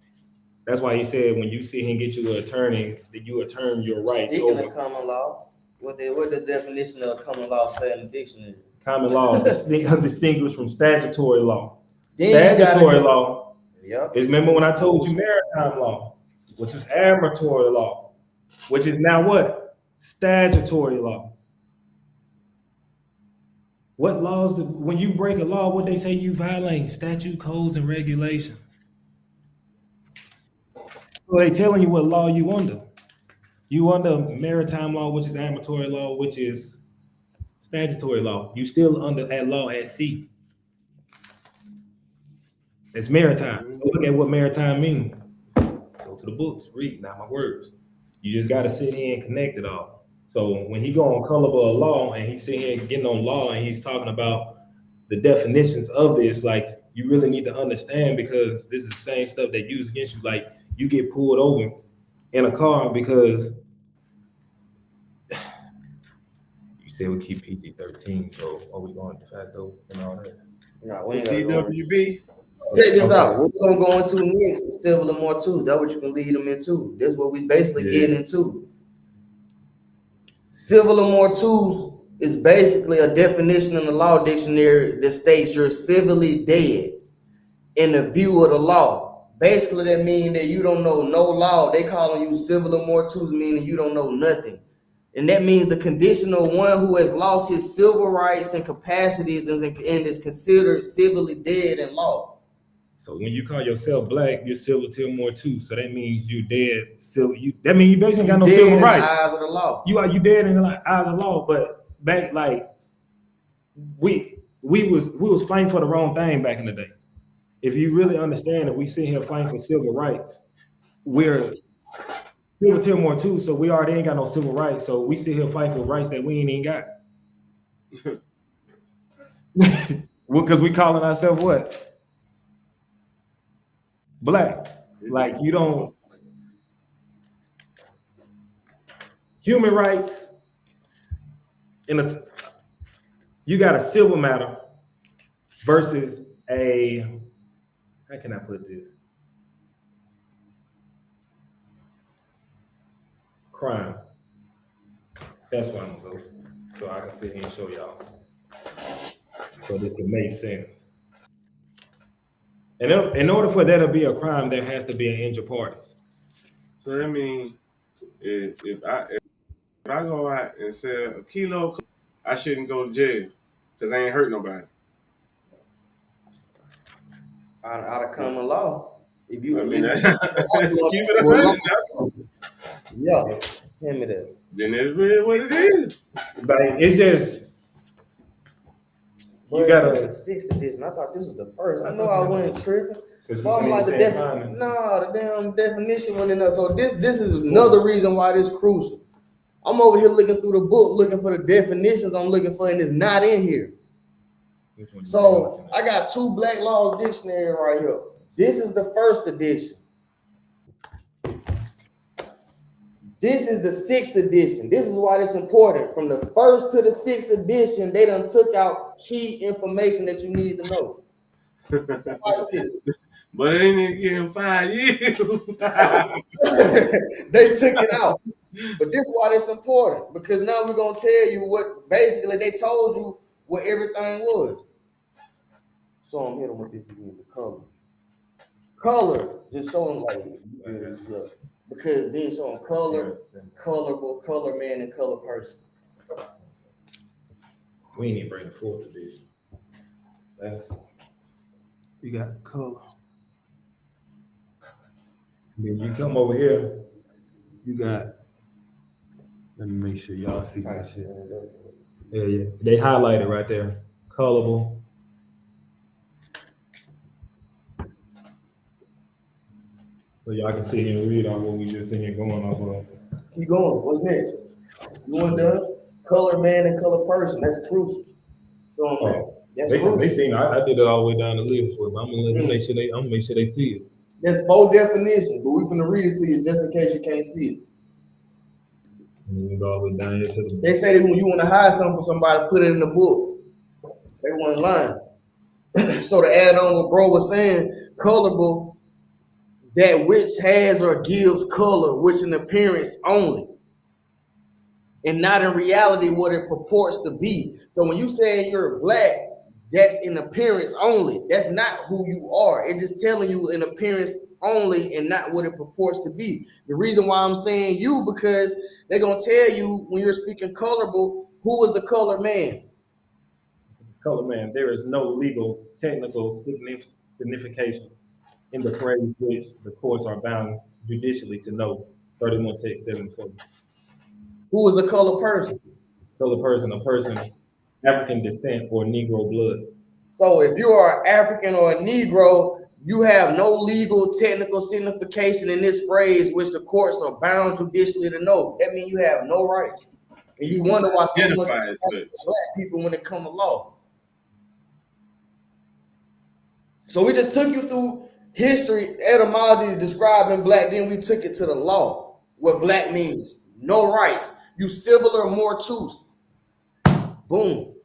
That's why he said when you sit here and get you an attorney, that you attorney your rights. Speaking of common law, what the definition of common law say in the dictionary? Common law distinguished from statutory law. Then Statutory law Yep. is, remember when I told you maritime law, which is arbitrary law, which is now what? Statutory law. What laws, when you break a law, what they say you violate? Statute, codes, and regulations. So they telling you what law you under. You under maritime law, which is arbitrary law, which is statutory law. You still under that law at sea. It's maritime. Look at what maritime means. Go to the books, read, not my words. You just got to sit here and connect it all. So when he go on colorable law and he's sitting here getting on law and he's talking about the definitions of this, like, you really need to understand, because this is the same stuff they use against you. Like, you get pulled over in a car because you said we keep PG-13, so are we going de facto and all that? No, we ain't gonna go in. DWB. Check this out. What we're gonna go into next is civil and more tools. That's what you can lead them into. That's what we basically getting into. Civil and more tools is basically a definition in the law dictionary that states you're civilly dead in the view of the law. Basically, that means that you don't know no law. They calling you civil and more tools, meaning you don't know nothing. And that means the condition of one who has lost his civil rights and capacities and is considered civilly dead in law. So when you call yourself black, you're civil till more too. So that means you dead civil. That means you basically got no civil rights. In the eyes of the law. You dead in the eyes of the law. But back, like, we was fighting for the wrong thing back in the day. If you really understand that we sit here fighting for civil rights, we're civil till more too. So we already ain't got no civil rights. So we sit here fighting for rights that we ain't even got. Well, because we calling ourselves what? Black. Like, you don't, human rights you got a civil matter versus a, how can I put this? Crime. That's why I'm gonna go. So I can sit here and show y'all. So this will make sense. And in order for there to be a crime, there has to be an injured party. So that means if I go out and sell a kilo, I shouldn't go to jail because I ain't hurt nobody. Out of common law, if you, keep it yeah, hand me that. Then it's really what it is. Like, it's just, you gotta. The 6th edition. I thought this was the first. I know I wasn't tripping. But I'm like the damn definition went in there. So this is another reason why this crucial. I'm over here looking through the book, looking for the definitions I'm looking for, and it's not in here. So I got 2 Black Laws dictionary right here. This is the 1st edition. This is the 6th edition. This is why it's important. From the 1st to the 6th edition, they done took out key information that you need to know. Watch this. But it ain't getting 5 years. They took it out. But this is why it's important, because now we're gonna tell you what basically they told you what everything was. So I'm hitting with this again, the color. Color, just show them like because then show them color, colorable, color man, and color person. We ain't even bring the fourth edition. You got color. Then you come over here. You got. Let me make sure y'all see that shit. Yeah. They highlight it right there. Colorable. So y'all can sit here and read on what we just seen here going off of. Keep going. What's next? You want done? Color man and color person. That's crucial. Show them that. That's crucial. They seen. I did it all the way down the list for them. I'm gonna let them make sure they. I'm gonna make sure they see it. That's both definitions, but we're gonna read it to you just in case you can't see it. And you go all the way down here to the. They say that when you want to hide something from somebody, put it in the book. They weren't lying. So to add on what bro was saying, colorable, that which has or gives color, which in appearance only, and not in reality what it purports to be. So when you say you're black, that's in appearance only. That's not who you are. It's just telling you in appearance only and not what it purports to be. The reason why I'm saying you, because they're going to tell you when you're speaking colorable, who is the color man? Color man, there is no legal, technical signification in the phrase which the courts are bound judicially to know. 31 text 740. Who is a color person? Color person, a person African descent or Negro blood. So if you are African or a Negro, you have no legal technical signification in this phrase, which the courts are bound judicially to know. That means you have no rights. And you wonder why so much black people when it comes to law. So we just took you through history, etymology, describing black, then we took it to the law. What black means. No rights. You civil or mortus. Boom.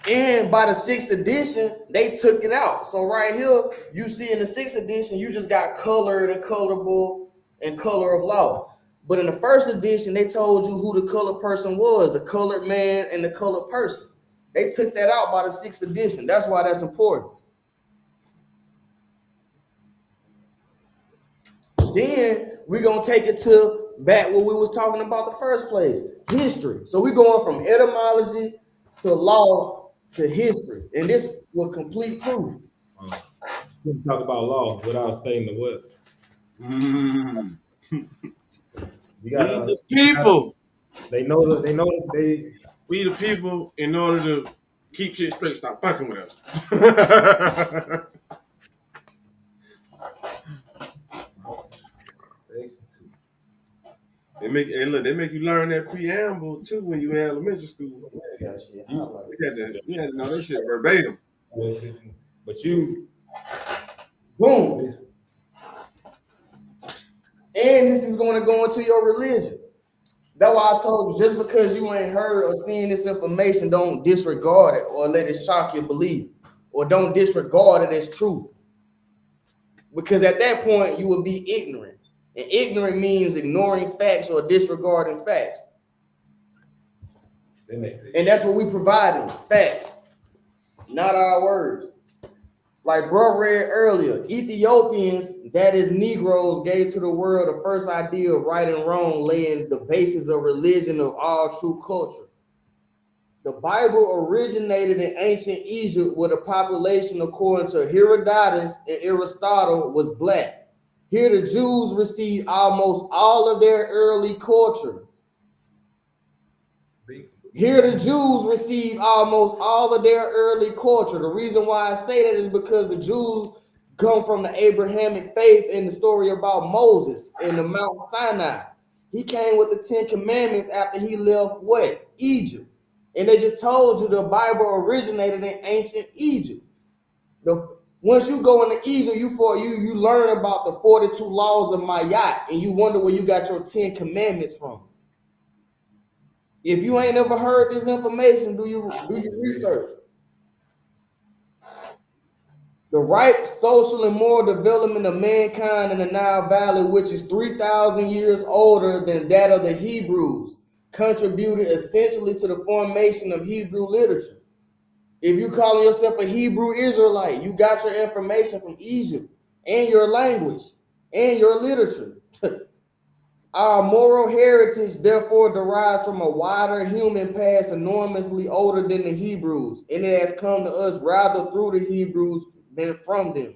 And by the 6th edition, they took it out. So right here, you see in the 6th edition, you just got colored and colorable and color of law. But in the 1st edition, they told you who the colored person was, the colored man and the colored person. They took that out by the 6th edition. That's why that's important. Then we're going to take it to back what we was talking about the first place, history. So we're going from etymology to law to history. And this will complete proof. You can talk about law without stating the what. You got the people. They know that we the people in order to keep shit straight, stop fucking with us. They make you learn that preamble too when you in elementary school. You had to know that shit verbatim. But you, boom. And this is going to go into your religion. That's why I told you, just because you ain't heard or seen this information, don't disregard it or let it shock your belief, or don't disregard it as truth. Because at that point, you will be ignorant. And ignorant means ignoring facts or disregarding facts. And that's what we providing, facts, not our words. Like bro read earlier, Ethiopians, that is Negroes, gave to the world the first idea of right and wrong, laying the basis of religion of all true culture. The Bible originated in ancient Egypt, where the population, according to Herodotus and Aristotle, was black. Here the Jews received almost all of their early culture. Here the Jews received almost all of their early culture. The reason why I say that is because the Jews come from the Abrahamic faith in the story about Moses in the Mount Sinai. He came with the 10 Commandments after he left what? Egypt. And they just told you the Bible originated in ancient Egypt. Once you go into Egypt, you learn about the 42 laws of Mayat, and you wonder where you got your 10 commandments from. If you ain't ever heard this information, do you research? The ripe social and moral development of mankind in the Nile Valley, which is 3,000 years older than that of the Hebrews, contributed essentially to the formation of Hebrew literature. If you calling yourself a Hebrew Israelite, you got your information from Egypt and your language and your literature. Our moral heritage, therefore, derives from a wider human past enormously older than the Hebrews, and it has come to us rather through the Hebrews than from them.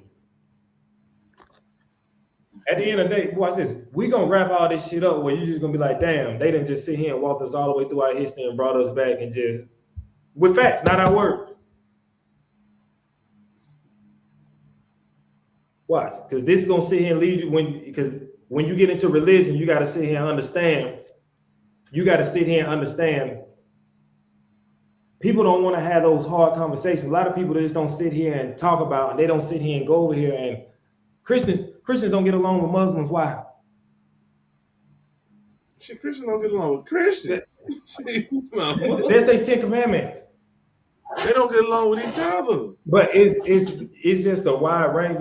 At the end of the day, watch this. We gonna wrap all this shit up where you just gonna be like, damn, they didn't just sit here and walk us all the way through our history and brought us back and just with facts, not our words. Watch, because this is gonna sit here and lead you because when you get into religion, you gotta sit here and understand. You gotta sit here and understand. People don't want to have those hard conversations. A lot of people just don't sit here and talk about, and they don't sit here and go over here and Christians don't get along with Muslims. Why? Shit, Christians don't get along with Christians. That's their 10 commandments. They don't get along with each other. But it's just a wide range.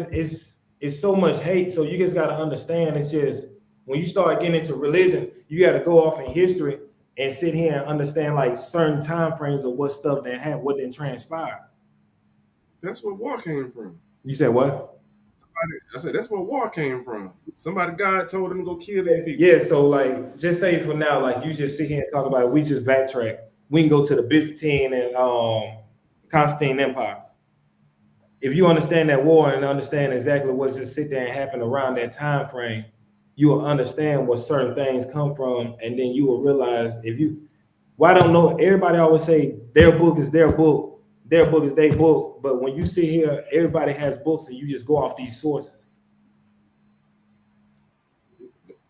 It's so much hate. So you just got to understand. It's just when you start getting into religion, you got to go off in history and sit here and understand like certain time frames of what stuff that happened, what didn't transpire. That's where war came from. You said what? I said that's where war came from. Somebody, God told them to go kill these people. Yeah, so like just say for now, like you just sit here and talk about it, we just backtrack. We can go to the Byzantine and Constantine Empire. If you understand that war and understand exactly what's just sit there and happen around that time frame, you will understand what certain things come from, and then you will realize I don't know, everybody always say their book is their book is their book, but when you sit here, everybody has books and you just go off these sources.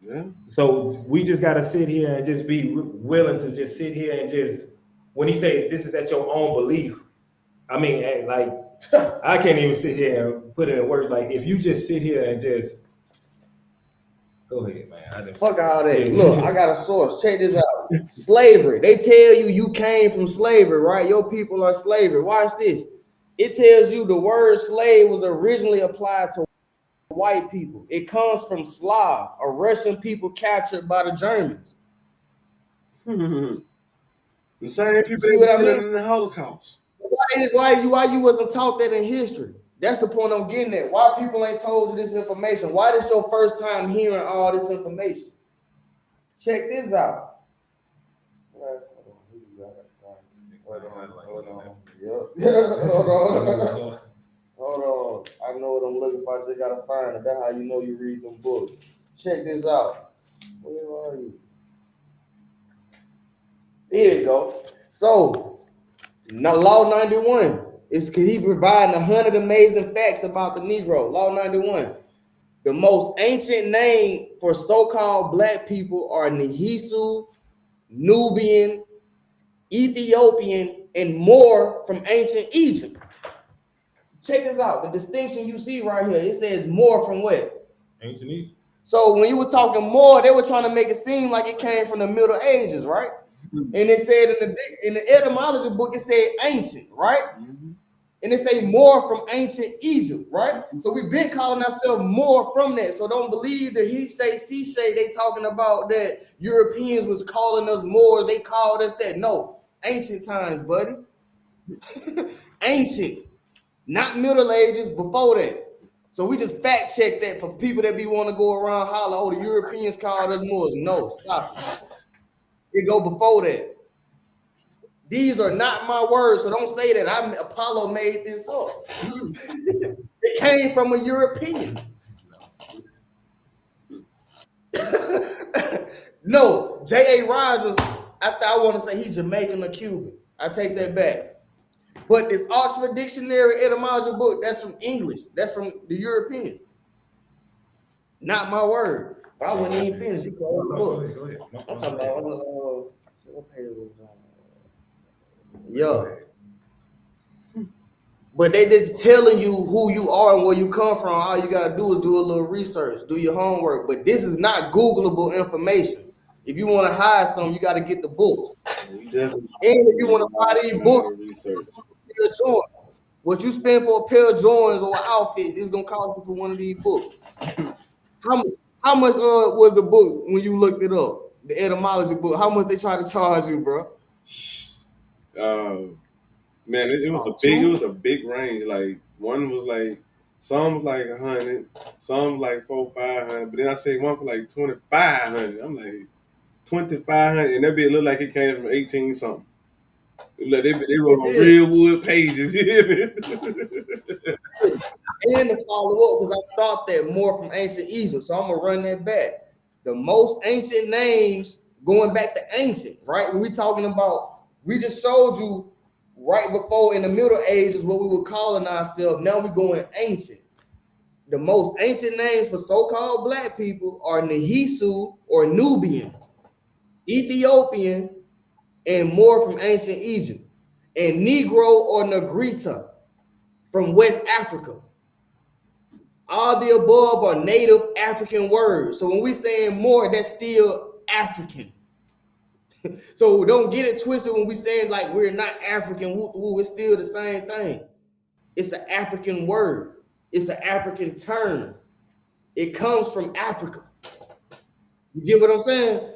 Yeah. So we just got to sit here and just be willing to just sit here and just, when he say this is at your own belief, I mean, like, I can't even sit here and put it in words. Like, if you just sit here and just, go ahead, man. Fuck all that. Look, I got a source. Check this out. Slavery. They tell you came from slavery, right? Your people are slavery. Watch this. It tells you the word slave was originally applied to white people. It comes from Slav, a Russian people captured by the Germans. The same people See what I mean? in the Holocaust. Why you wasn't taught that in history? That's the point I'm getting at. Why people ain't told you this information? Why this your first time hearing all this information? Check this out. Hold on. Yep. Hold on. I know what I'm looking for. I just gotta find it. That's how you know you read them books. Check this out. Where are you? Here you go. So, Law 91 is he providing 100 amazing facts about the Negro. Law 91. The most ancient name for so-called black people are Nehisu, Nubian, Ethiopian, and more from ancient Egypt. Check this out. The distinction you see right here, it says more from what? Ancient Egypt. So when you were talking more, they were trying to make it seem like it came from the Middle Ages, right? Mm-hmm. And it said in the etymology book, it said ancient, right? Mm-hmm. And it say more from ancient Egypt, right? Mm-hmm. So we've been calling ourselves more from that. So don't believe that he say, she say, they talking about that Europeans was calling us Moors. They called us that. No, ancient times, buddy. Ancient. Not Middle Ages, before that. So we just fact check that for people that be want to go around holler, oh, the Europeans called us Moors. No, stop it. It go before that. These are not my words, so don't say that Apollo made this up. It came from a European. No, J.A. Rogers, I want to say he's Jamaican or Cuban. I take that back. But this Oxford Dictionary etymology book, that's from English. That's from the Europeans. Not my word. But I wouldn't even finish. You call the book. Go ahead. I'm talking about what page was that? Yeah. But they just telling you who you are and where you come from. All you gotta do is do a little research, do your homework. But this is not Googleable information. If you want to hide something, you got to get the books. And if you want to buy these books, What you spend for a pair of Jordans or an outfit is gonna cost you for one of these books. How much? How much was the book when you looked it up? The etymology book. How much they try to charge you, bro? Man, it was a About big. It two. was a big range. Like one was like some was like 100, some was like 400, 500. But then I say one for like 2,500. I'm like 2,500, and that be look like it came from 18 something. Like they wrote on Yeah. real wood pages. You hear me? And to follow up, because I thought that more from ancient Egypt, so I'm gonna run that back. The most ancient names going back to ancient, right? When we talking about, we just showed you right before in the Middle Ages what we were calling ourselves. Now we going ancient. The most ancient names for so-called black people are Nehisu or Nubian, Ethiopian, and more from ancient Egypt, and Negro or Negrita from West Africa. All the above are native African words. So when we saying more, that's still African. So don't get it twisted when we saying like we're not African. Woo, woo, it's still the same thing. It's an African word. It's an African term. It comes from Africa. You get what I'm saying?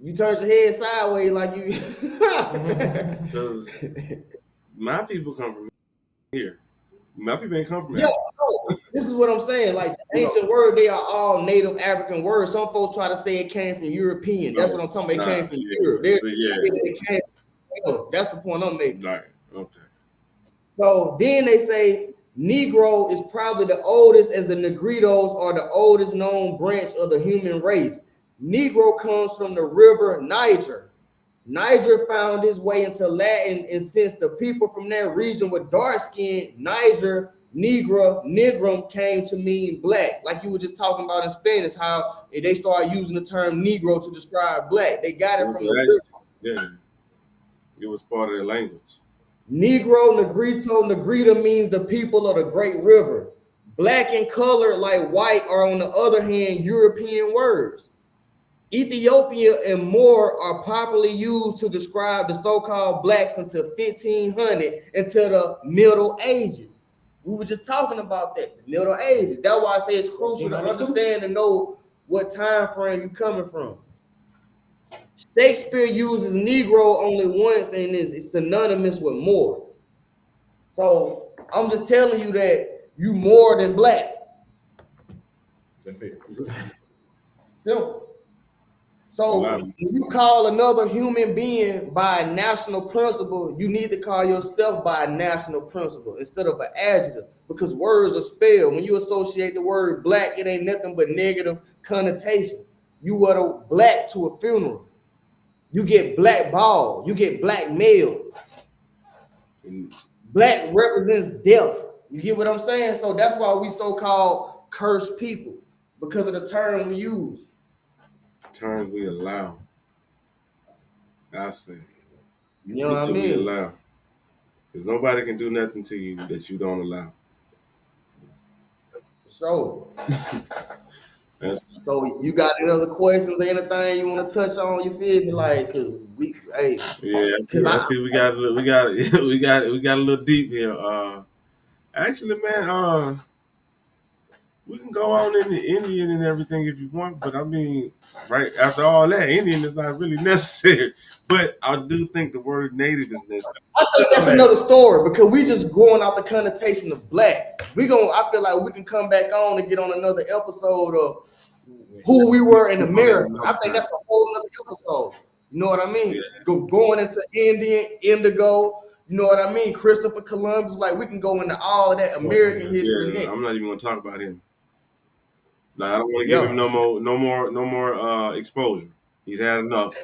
You turn your head sideways like you. Because my people come from here. My people ain't come from Yeah, Africa. no, this is what I'm saying. Like the No, ancient word, they are all native African words. Some folks try to say it came from European. That's what I'm talking about. It came from Europe. Yeah. So yeah, It came from else. That's the point I'm making. right. Okay. So then they say Negro is probably the oldest, as the Negritos are the oldest known branch of the human race. Negro comes from the river Niger. Niger found his way into Latin, and since the people from that region were dark skinned, Niger, Negra, Negrum came to mean black. Like you were just talking about in Spanish, how they started using the term Negro to describe black. They got it from the river. Yeah, it was part of their language. Negro, Negrito, Negrita means the people of the Great River. Black and colored like white are, on the other hand, European words. Ethiopia and more are popularly used to describe the so-called blacks until 1500, until the Middle Ages. We were just talking about that, the Middle Ages. That's why I say it's crucial to understand and know what time frame you're coming from. Shakespeare uses Negro only once and is synonymous with more. So I'm just telling you that you more than black. That's it. Simple. So when you call another human being by a national principle, you need to call yourself by a national principle instead of an adjective, because words are spelled. When you associate the word black, it ain't nothing but negative connotations. You utter black to a funeral. You get blackballed. You get blackmailed. Black represents death. You get what I'm saying? So that's why we so-called cursed people, because of the term we use. Terms we allow. I say. You know what I mean? We allow. Because nobody can do nothing to you that you don't allow. So you got any other questions or anything you want to touch on? You feel me? Like, cause we, hey, yeah, I see we got a little deep here. Actually, man, we can go on in the Indian and everything if you want, but I mean, right after all that, Indian is not really necessary. But I do think the word native is necessary. I think that's another story, because we just going off the connotation of black. I feel like we can come back on and get on another episode of who we were in America. I think that's a whole other episode. You know what I mean? Yeah. Going into Indian, Indigo, you know what I mean? Christopher Columbus, like we can go into all of that American history next. I'm not even gonna talk about him. Like, I don't want to give him no more exposure. He's had enough.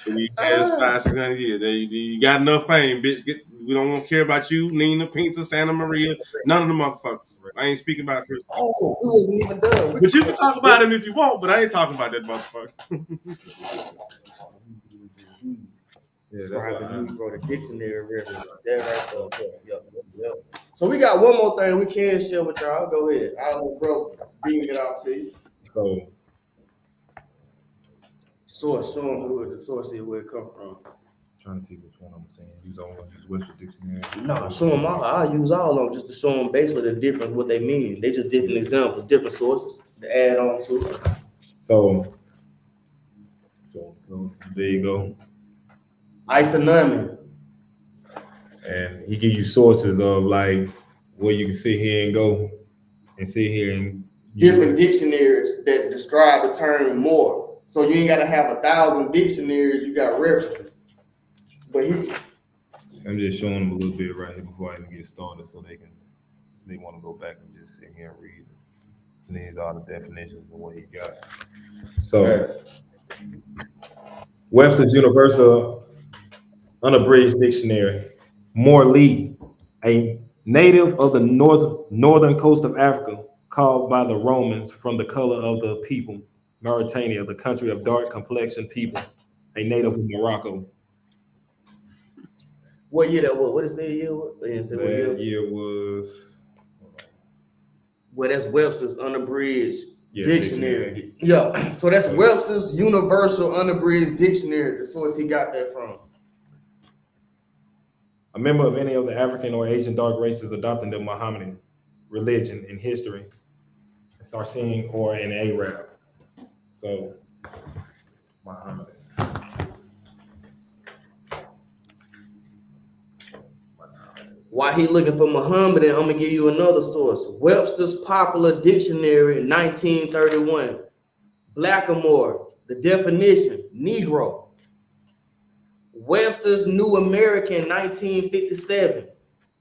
So we had 500-600 years. You got enough fame, bitch. We don't want to care about you, Nina, Pinta, Santa Maria, none of the motherfuckers. I ain't speaking about Chris. Oh, we wasn't even done. But you can talk about him if you want, but I ain't talking about that motherfucker. Yeah, that's for the dictionary reference. Yep. So we got one more thing we can share with y'all. Go ahead. I'll bro beam it out to you. So Source, show them who the source is, where it come from. trying to see which one I'm saying. Use all one. Use Webster Dictionary. No, show them all. I use all of them just to show them basically the difference, what they mean. They just different examples, different sources to add on to it. So there you go. Isonomy. And he give you sources of like where you can sit here and go and sit here and Different dictionaries that describe the term more. So you ain't gotta have 1,000 dictionaries, you got references. But I'm just showing them a little bit right here before I even get started so they want to go back and just sit here and read it. And these are the definitions of what he got. So Webster's Universal Unabridged Dictionary. Morley, a native of the northern coast of Africa, called by the Romans from the color of the people, Mauritania, the country of dark complexioned people, a native of Morocco. what year that was? What did it say year was? They didn't say what year. That year was. Well, that's Webster's Unabridged Yeah, Dictionary. Yeah, so that's Okay. Webster's Universal Unabridged Dictionary, the source he got that from. A member of any of the African or Asian dark races adopting the Mohammedan religion in history, a Saracen or an Arab. So, Mohammedan. While he looking for Muhammadan, I'm gonna give you another source. Webster's Popular Dictionary, 1931. Blackamore, the definition, Negro. Webster's New American, 1957.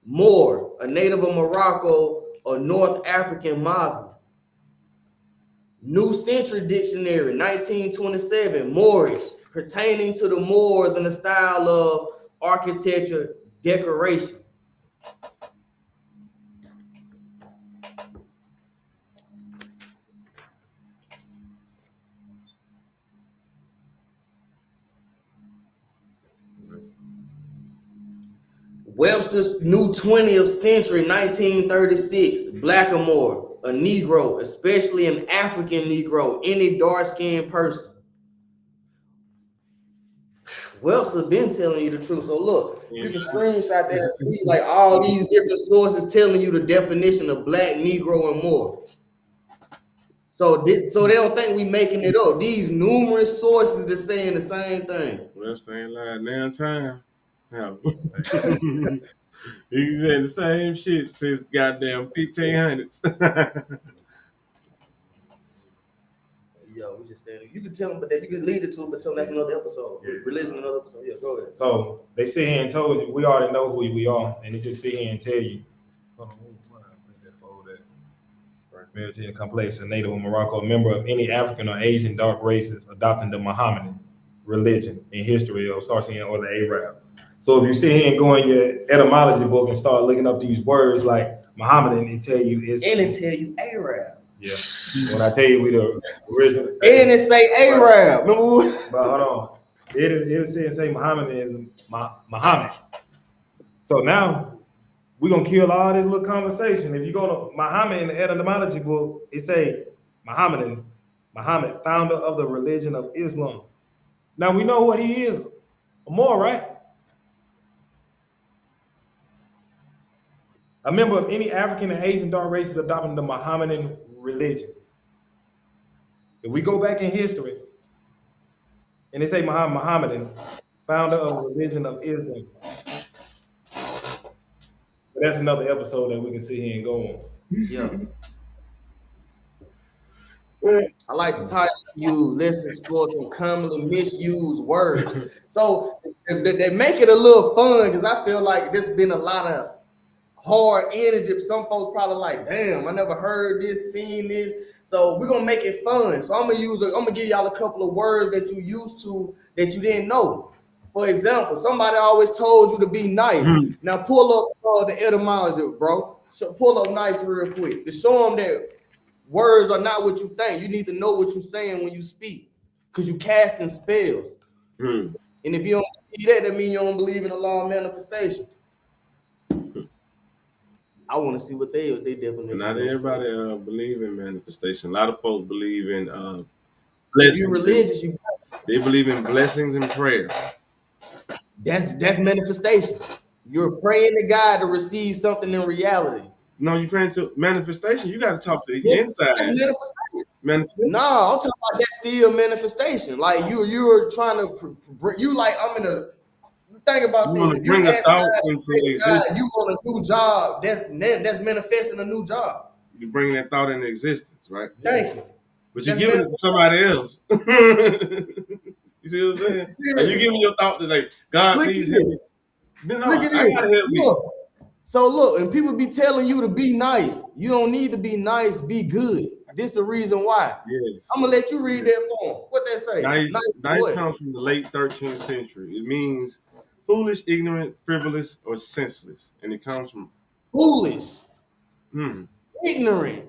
Moor, a native of Morocco or North African Muslim. New Century Dictionary, 1927. Moorish, pertaining to the Moors in the style of architecture, decoration. Webster's New 20th Century, 1936. Blackamore, a Negro, especially an African Negro, any dark-skinned person. Webster been telling you the truth. So look, you can screenshot that and see like all these different sources telling you the definition of black, Negro, and more. So they don't think we making it up. These numerous sources that saying the same thing. Webster ain't lied now time. Hell, he said the same shit since goddamn 1500s. Yo, we just standing. You can tell them, but that you can lead it to them, but tell them that's another episode. Yeah. Religion, another episode. Yeah, go ahead. So they sit here and told you we already know who we are, and they just sit here and tell you. Mauritanian complex, a native of Morocco, a member of any African or Asian dark races adopting the Mohammedan religion in history of Saracen or the Arab. So if you sit here and go in your etymology book and start looking up these words like Mohammedan, it tell you it's And it tell you Arab. Yeah. When I tell you we the original. And it say Arab. Remember? But hold on. It'll say Muhammad is Muhammad. So now we're gonna kill all this little conversation. If you go to Muhammad in the etymology book, it say Muhammad, founder of the religion of Islam. Now we know what he is. More, right? A member of any African and Asian dark races adopting the Mohammedan religion. If we go back in history, and they say Muhammadan, founder of the religion of Islam. But that's another episode that we can sit here and go on. Yeah. I like the title you let's explore some commonly misused words. So they make it a little fun because I feel like there's been a lot of hard energy. Some folks probably like, damn, I never heard this, seen this. So we're gonna make it fun. So I'm gonna give y'all a couple of words that you used to that you didn't know. For example, somebody always told you to be nice. Now pull up the etymology, bro. So pull up nice real quick to show them that words are not what you think. You need to know what you're saying when you speak, because you casting spells. And if you don't believe that means you don't believe in the law of manifestation. I want to see what they definition. Not everybody believe in manifestation. A lot of folks believe in blessings. If you're religious, they believe in blessings and prayer. That's manifestation. You're praying to God to receive something in reality. No, you praying to manifestation. You got to talk to the That's inside. manifestation. Manifestation. No, I'm talking about that's still manifestation. Like you're trying to you like I'm in a think about You this. want to If you bring a ask thought God, into say to God, existence. you want a new job, that's manifesting a new job. You bring that thought into existence, right? Thank you. But you're That's giving it to somebody else. You see what I'm saying? Like you manifestation. giving your thought to like, God, Look at please help this. me. No, Look at I this. gotta help me. Look. So look, and people be telling you to be nice. You don't need to be nice, be good. This the reason why. Yes. I'm gonna let you read that poem. What that say? Nice, Nice nice what? comes from the late 13th century. It means foolish, ignorant, frivolous, or senseless. And it comes from Foolish, hmm, ignorant.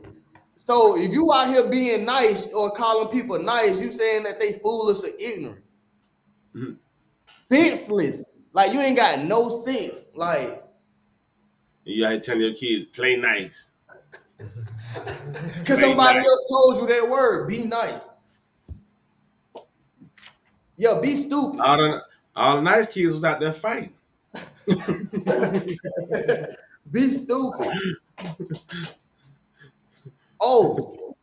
So if you out here being nice or calling people nice, you saying that they foolish or ignorant. hmm. Senseless. Like you ain't got no sense. Like You gotta tell your kids, play nice. because Play somebody nice. else told you that word. Be nice. Yeah, be stupid. All the nice kids was out there fighting. Be stupid. Oh,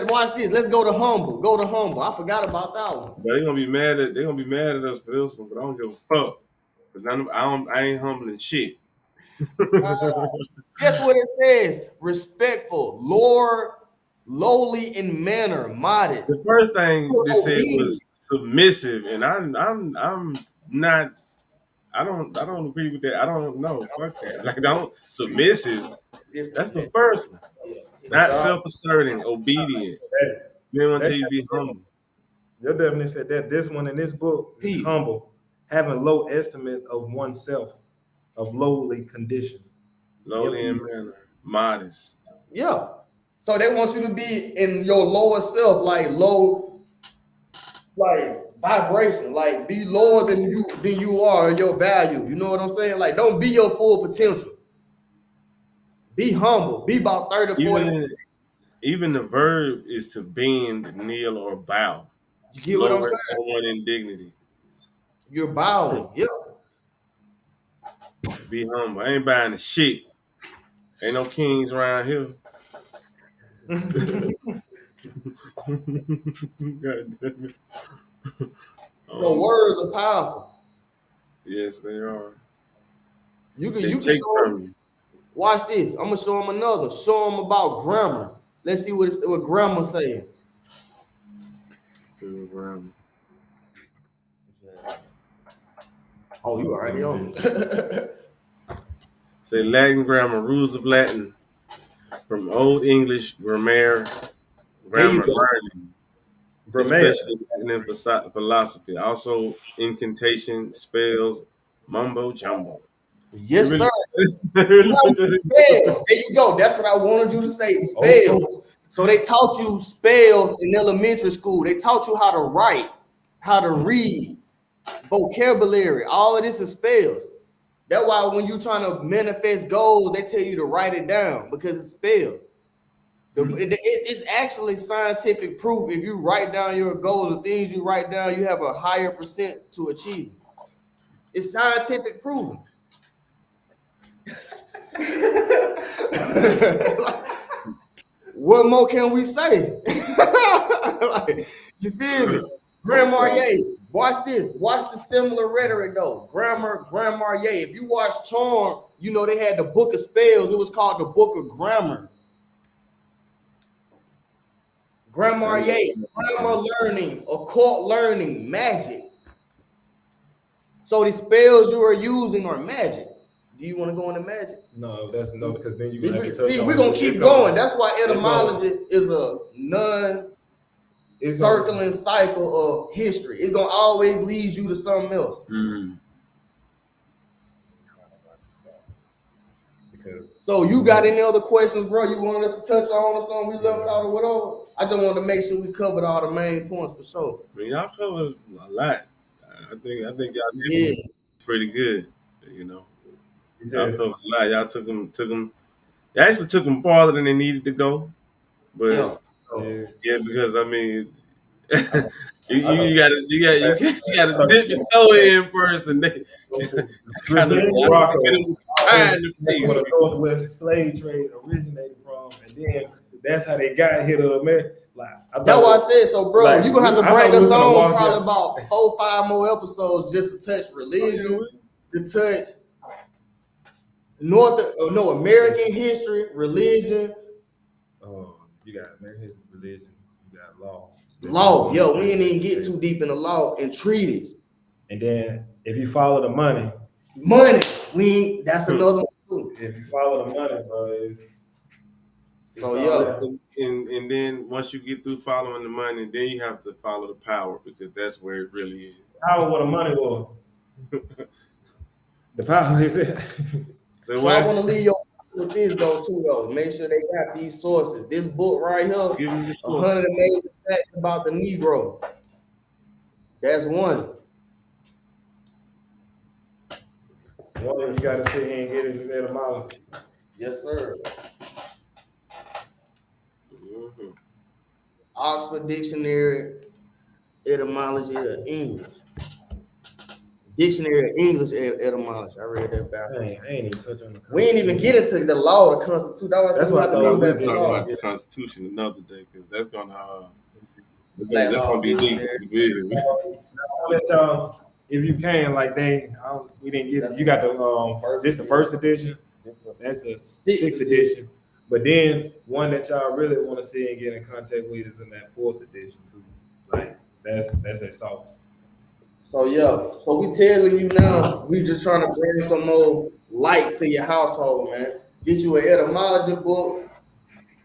watch this. Let's go to humble. Go to humble. I forgot about that one. But they're gonna be mad at us for this one, but I don't give a fuck. Cause I ain't humbling shit. Guess what it says? Respectful, Lord, lowly in manner, The modest, first thing they said obedient. was submissive, and I'm not. I don't agree with that. I don't know. Fuck that. Like don't submissive. That's the Different. first one. But Not y'all, self-asserting, obedient. that, Then want to that tell you to be humble, your definition said that this one in this book is P. humble, having low estimate of oneself, of lowly condition. lowly in manner, modest. Yeah. So they want you to be in your lower self, like low, like vibration, like be lower than you are, your value. You know what I'm saying? Like don't be your full potential. Be humble. Be about 30, 40. Even even the verb is to bend, kneel, or bow. You get what I'm Lower saying? someone in dignity. You're bowing. Yeah. Be humble. I ain't buying the shit. Ain't no kings around here. God damn it. So words are powerful. Yes, they are. You can They you can take show from them. you. Watch this. I'm gonna show them another. Show them about grammar. Let's see what grammar saying. To the ground. Oh, you already on it. Say Latin grammar, rules of Latin from Old English grammar, There you grammar go. learning, Grammar. especially Latin and philosophy. Also incantation, spells, mumbo jumbo. They Yes, sir. really, they really Right. put that Spells. There you go. That's what I wanted you to say. Oh, Spells. So they taught you spells in elementary school. They taught you how to write, how to read, vocabulary. All of this is spells. That's why when you're trying to manifest goals, they tell you to write it down because it's spelled. It's actually scientific proof. If you write down your goals, the things you write down, you have a higher percent to achieve. It's scientific proven. What more can we say? Like, you feel me? Grand Marnier, watch this. Watch the similar rhetoric though. Grand Marnier. If you watch Charm, you know they had the book of spells. It was called the book of grammar. Grand Marnier, grammar learning, occult learning, magic. So the spells you are using are magic. Do you want to go into magic? no, that's no, because then you're gonna have to touch See, on we're gonna it. keep going. That's why it's gonna- etymology is a it's gonna- non-circling cycle of history. It's gonna always lead you to something else. because So you got any other questions, bro? You wanted us to touch on or something we left out or whatever? I just wanted to make sure we covered all the main points for sure. I mean, y'all covered a lot. I think y'all did Yeah. pretty good. You know, he y'all says, covered a lot. Y'all took them. They actually took them farther than they needed to go. But Yeah. yeah, yeah, because I mean, I know. you gotta dip your toe in first, and then Kind of Morocco, behind the where face. the Northwest slave trade originated from, and then that's how they got here to America. Like That's why I said so, bro. like, You gonna have to I thought bring we us was gonna on walk probably in. about 4-5 more episodes just to touch religion, to touch American history, religion, You got American history, religion, you got law. law. Yo, we ain't even get too deep in the law and treaties. And then if you follow the money, That's another one too. if you follow the money, bro, it's So all yeah. And then once you get through following the money, then you have to follow the power because that's where it really is. power what the money was. The power is it. So I want to leave you with this though. Make sure they got these sources. This book right here, Give me the 100 Amazing Facts About the Negro. That's one. One thing you gotta sit here and get is etymology. Yes, sir. Mm-hmm. Oxford Dictionary, etymology of English. Dictionary of English etymology. I read that back. I ain't even touch on the We ain't even get into the law, the Constitution. That's why I thought We'll we talk about the Constitution another day because that's gonna be deep. I'll let y'all, if you can, like we didn't get it. You got this the first edition. That's the sixth edition. But then one that y'all really want to see and get in contact with is in that fourth edition too. Like that's that sauce. So yeah, so we telling you now, we just trying to bring some more light to your household, man. Get you an etymology book,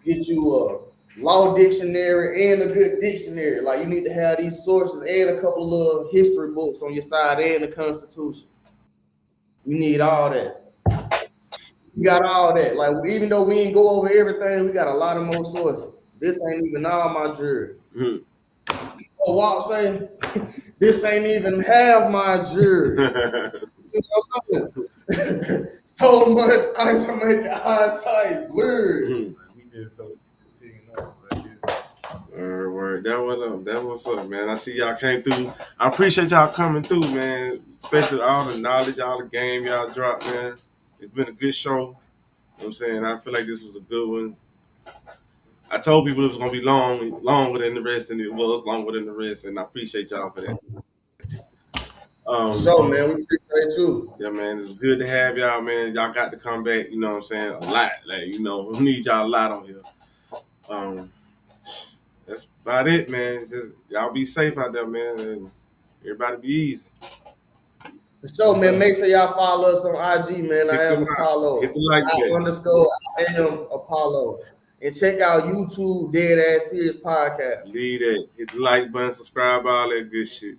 get you a law dictionary and a good dictionary. Like you need to have these sources and a couple of little history books on your side and the Constitution. You need all that. You got all that. Like even though we ain't go over everything, we got a lot of more sources. This ain't even all my jury. Mm-hmm. Oh, Walt say, this ain't even half my jury. You know something? So much ice to make your eyesight blurred. We just so picking up like this. Word. That was up, man. I see y'all came through. I appreciate y'all coming through, man. Especially all the knowledge, all the game y'all dropped, man. It's been a good show. You know what I'm saying? I feel like this was a good one. I told people it was gonna be longer than the rest, and it was longer than the rest, and I appreciate y'all for that. So man, we appreciate you. Yeah, man, it's good to have y'all, man. Y'all got to come back, you know what I'm saying? A lot. Like, we need y'all a lot on here. That's about it, man. Just y'all be safe out there, man, and everybody be easy. So man, make sure y'all follow us on IG, man. I am Apollo. Hit the like button. I am Apollo. And check out YouTube Dead Ass Serious Podcast. Leave that. Hit the like button, subscribe, all that good shit.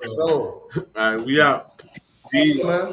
So, all right, we out. Peace. Man.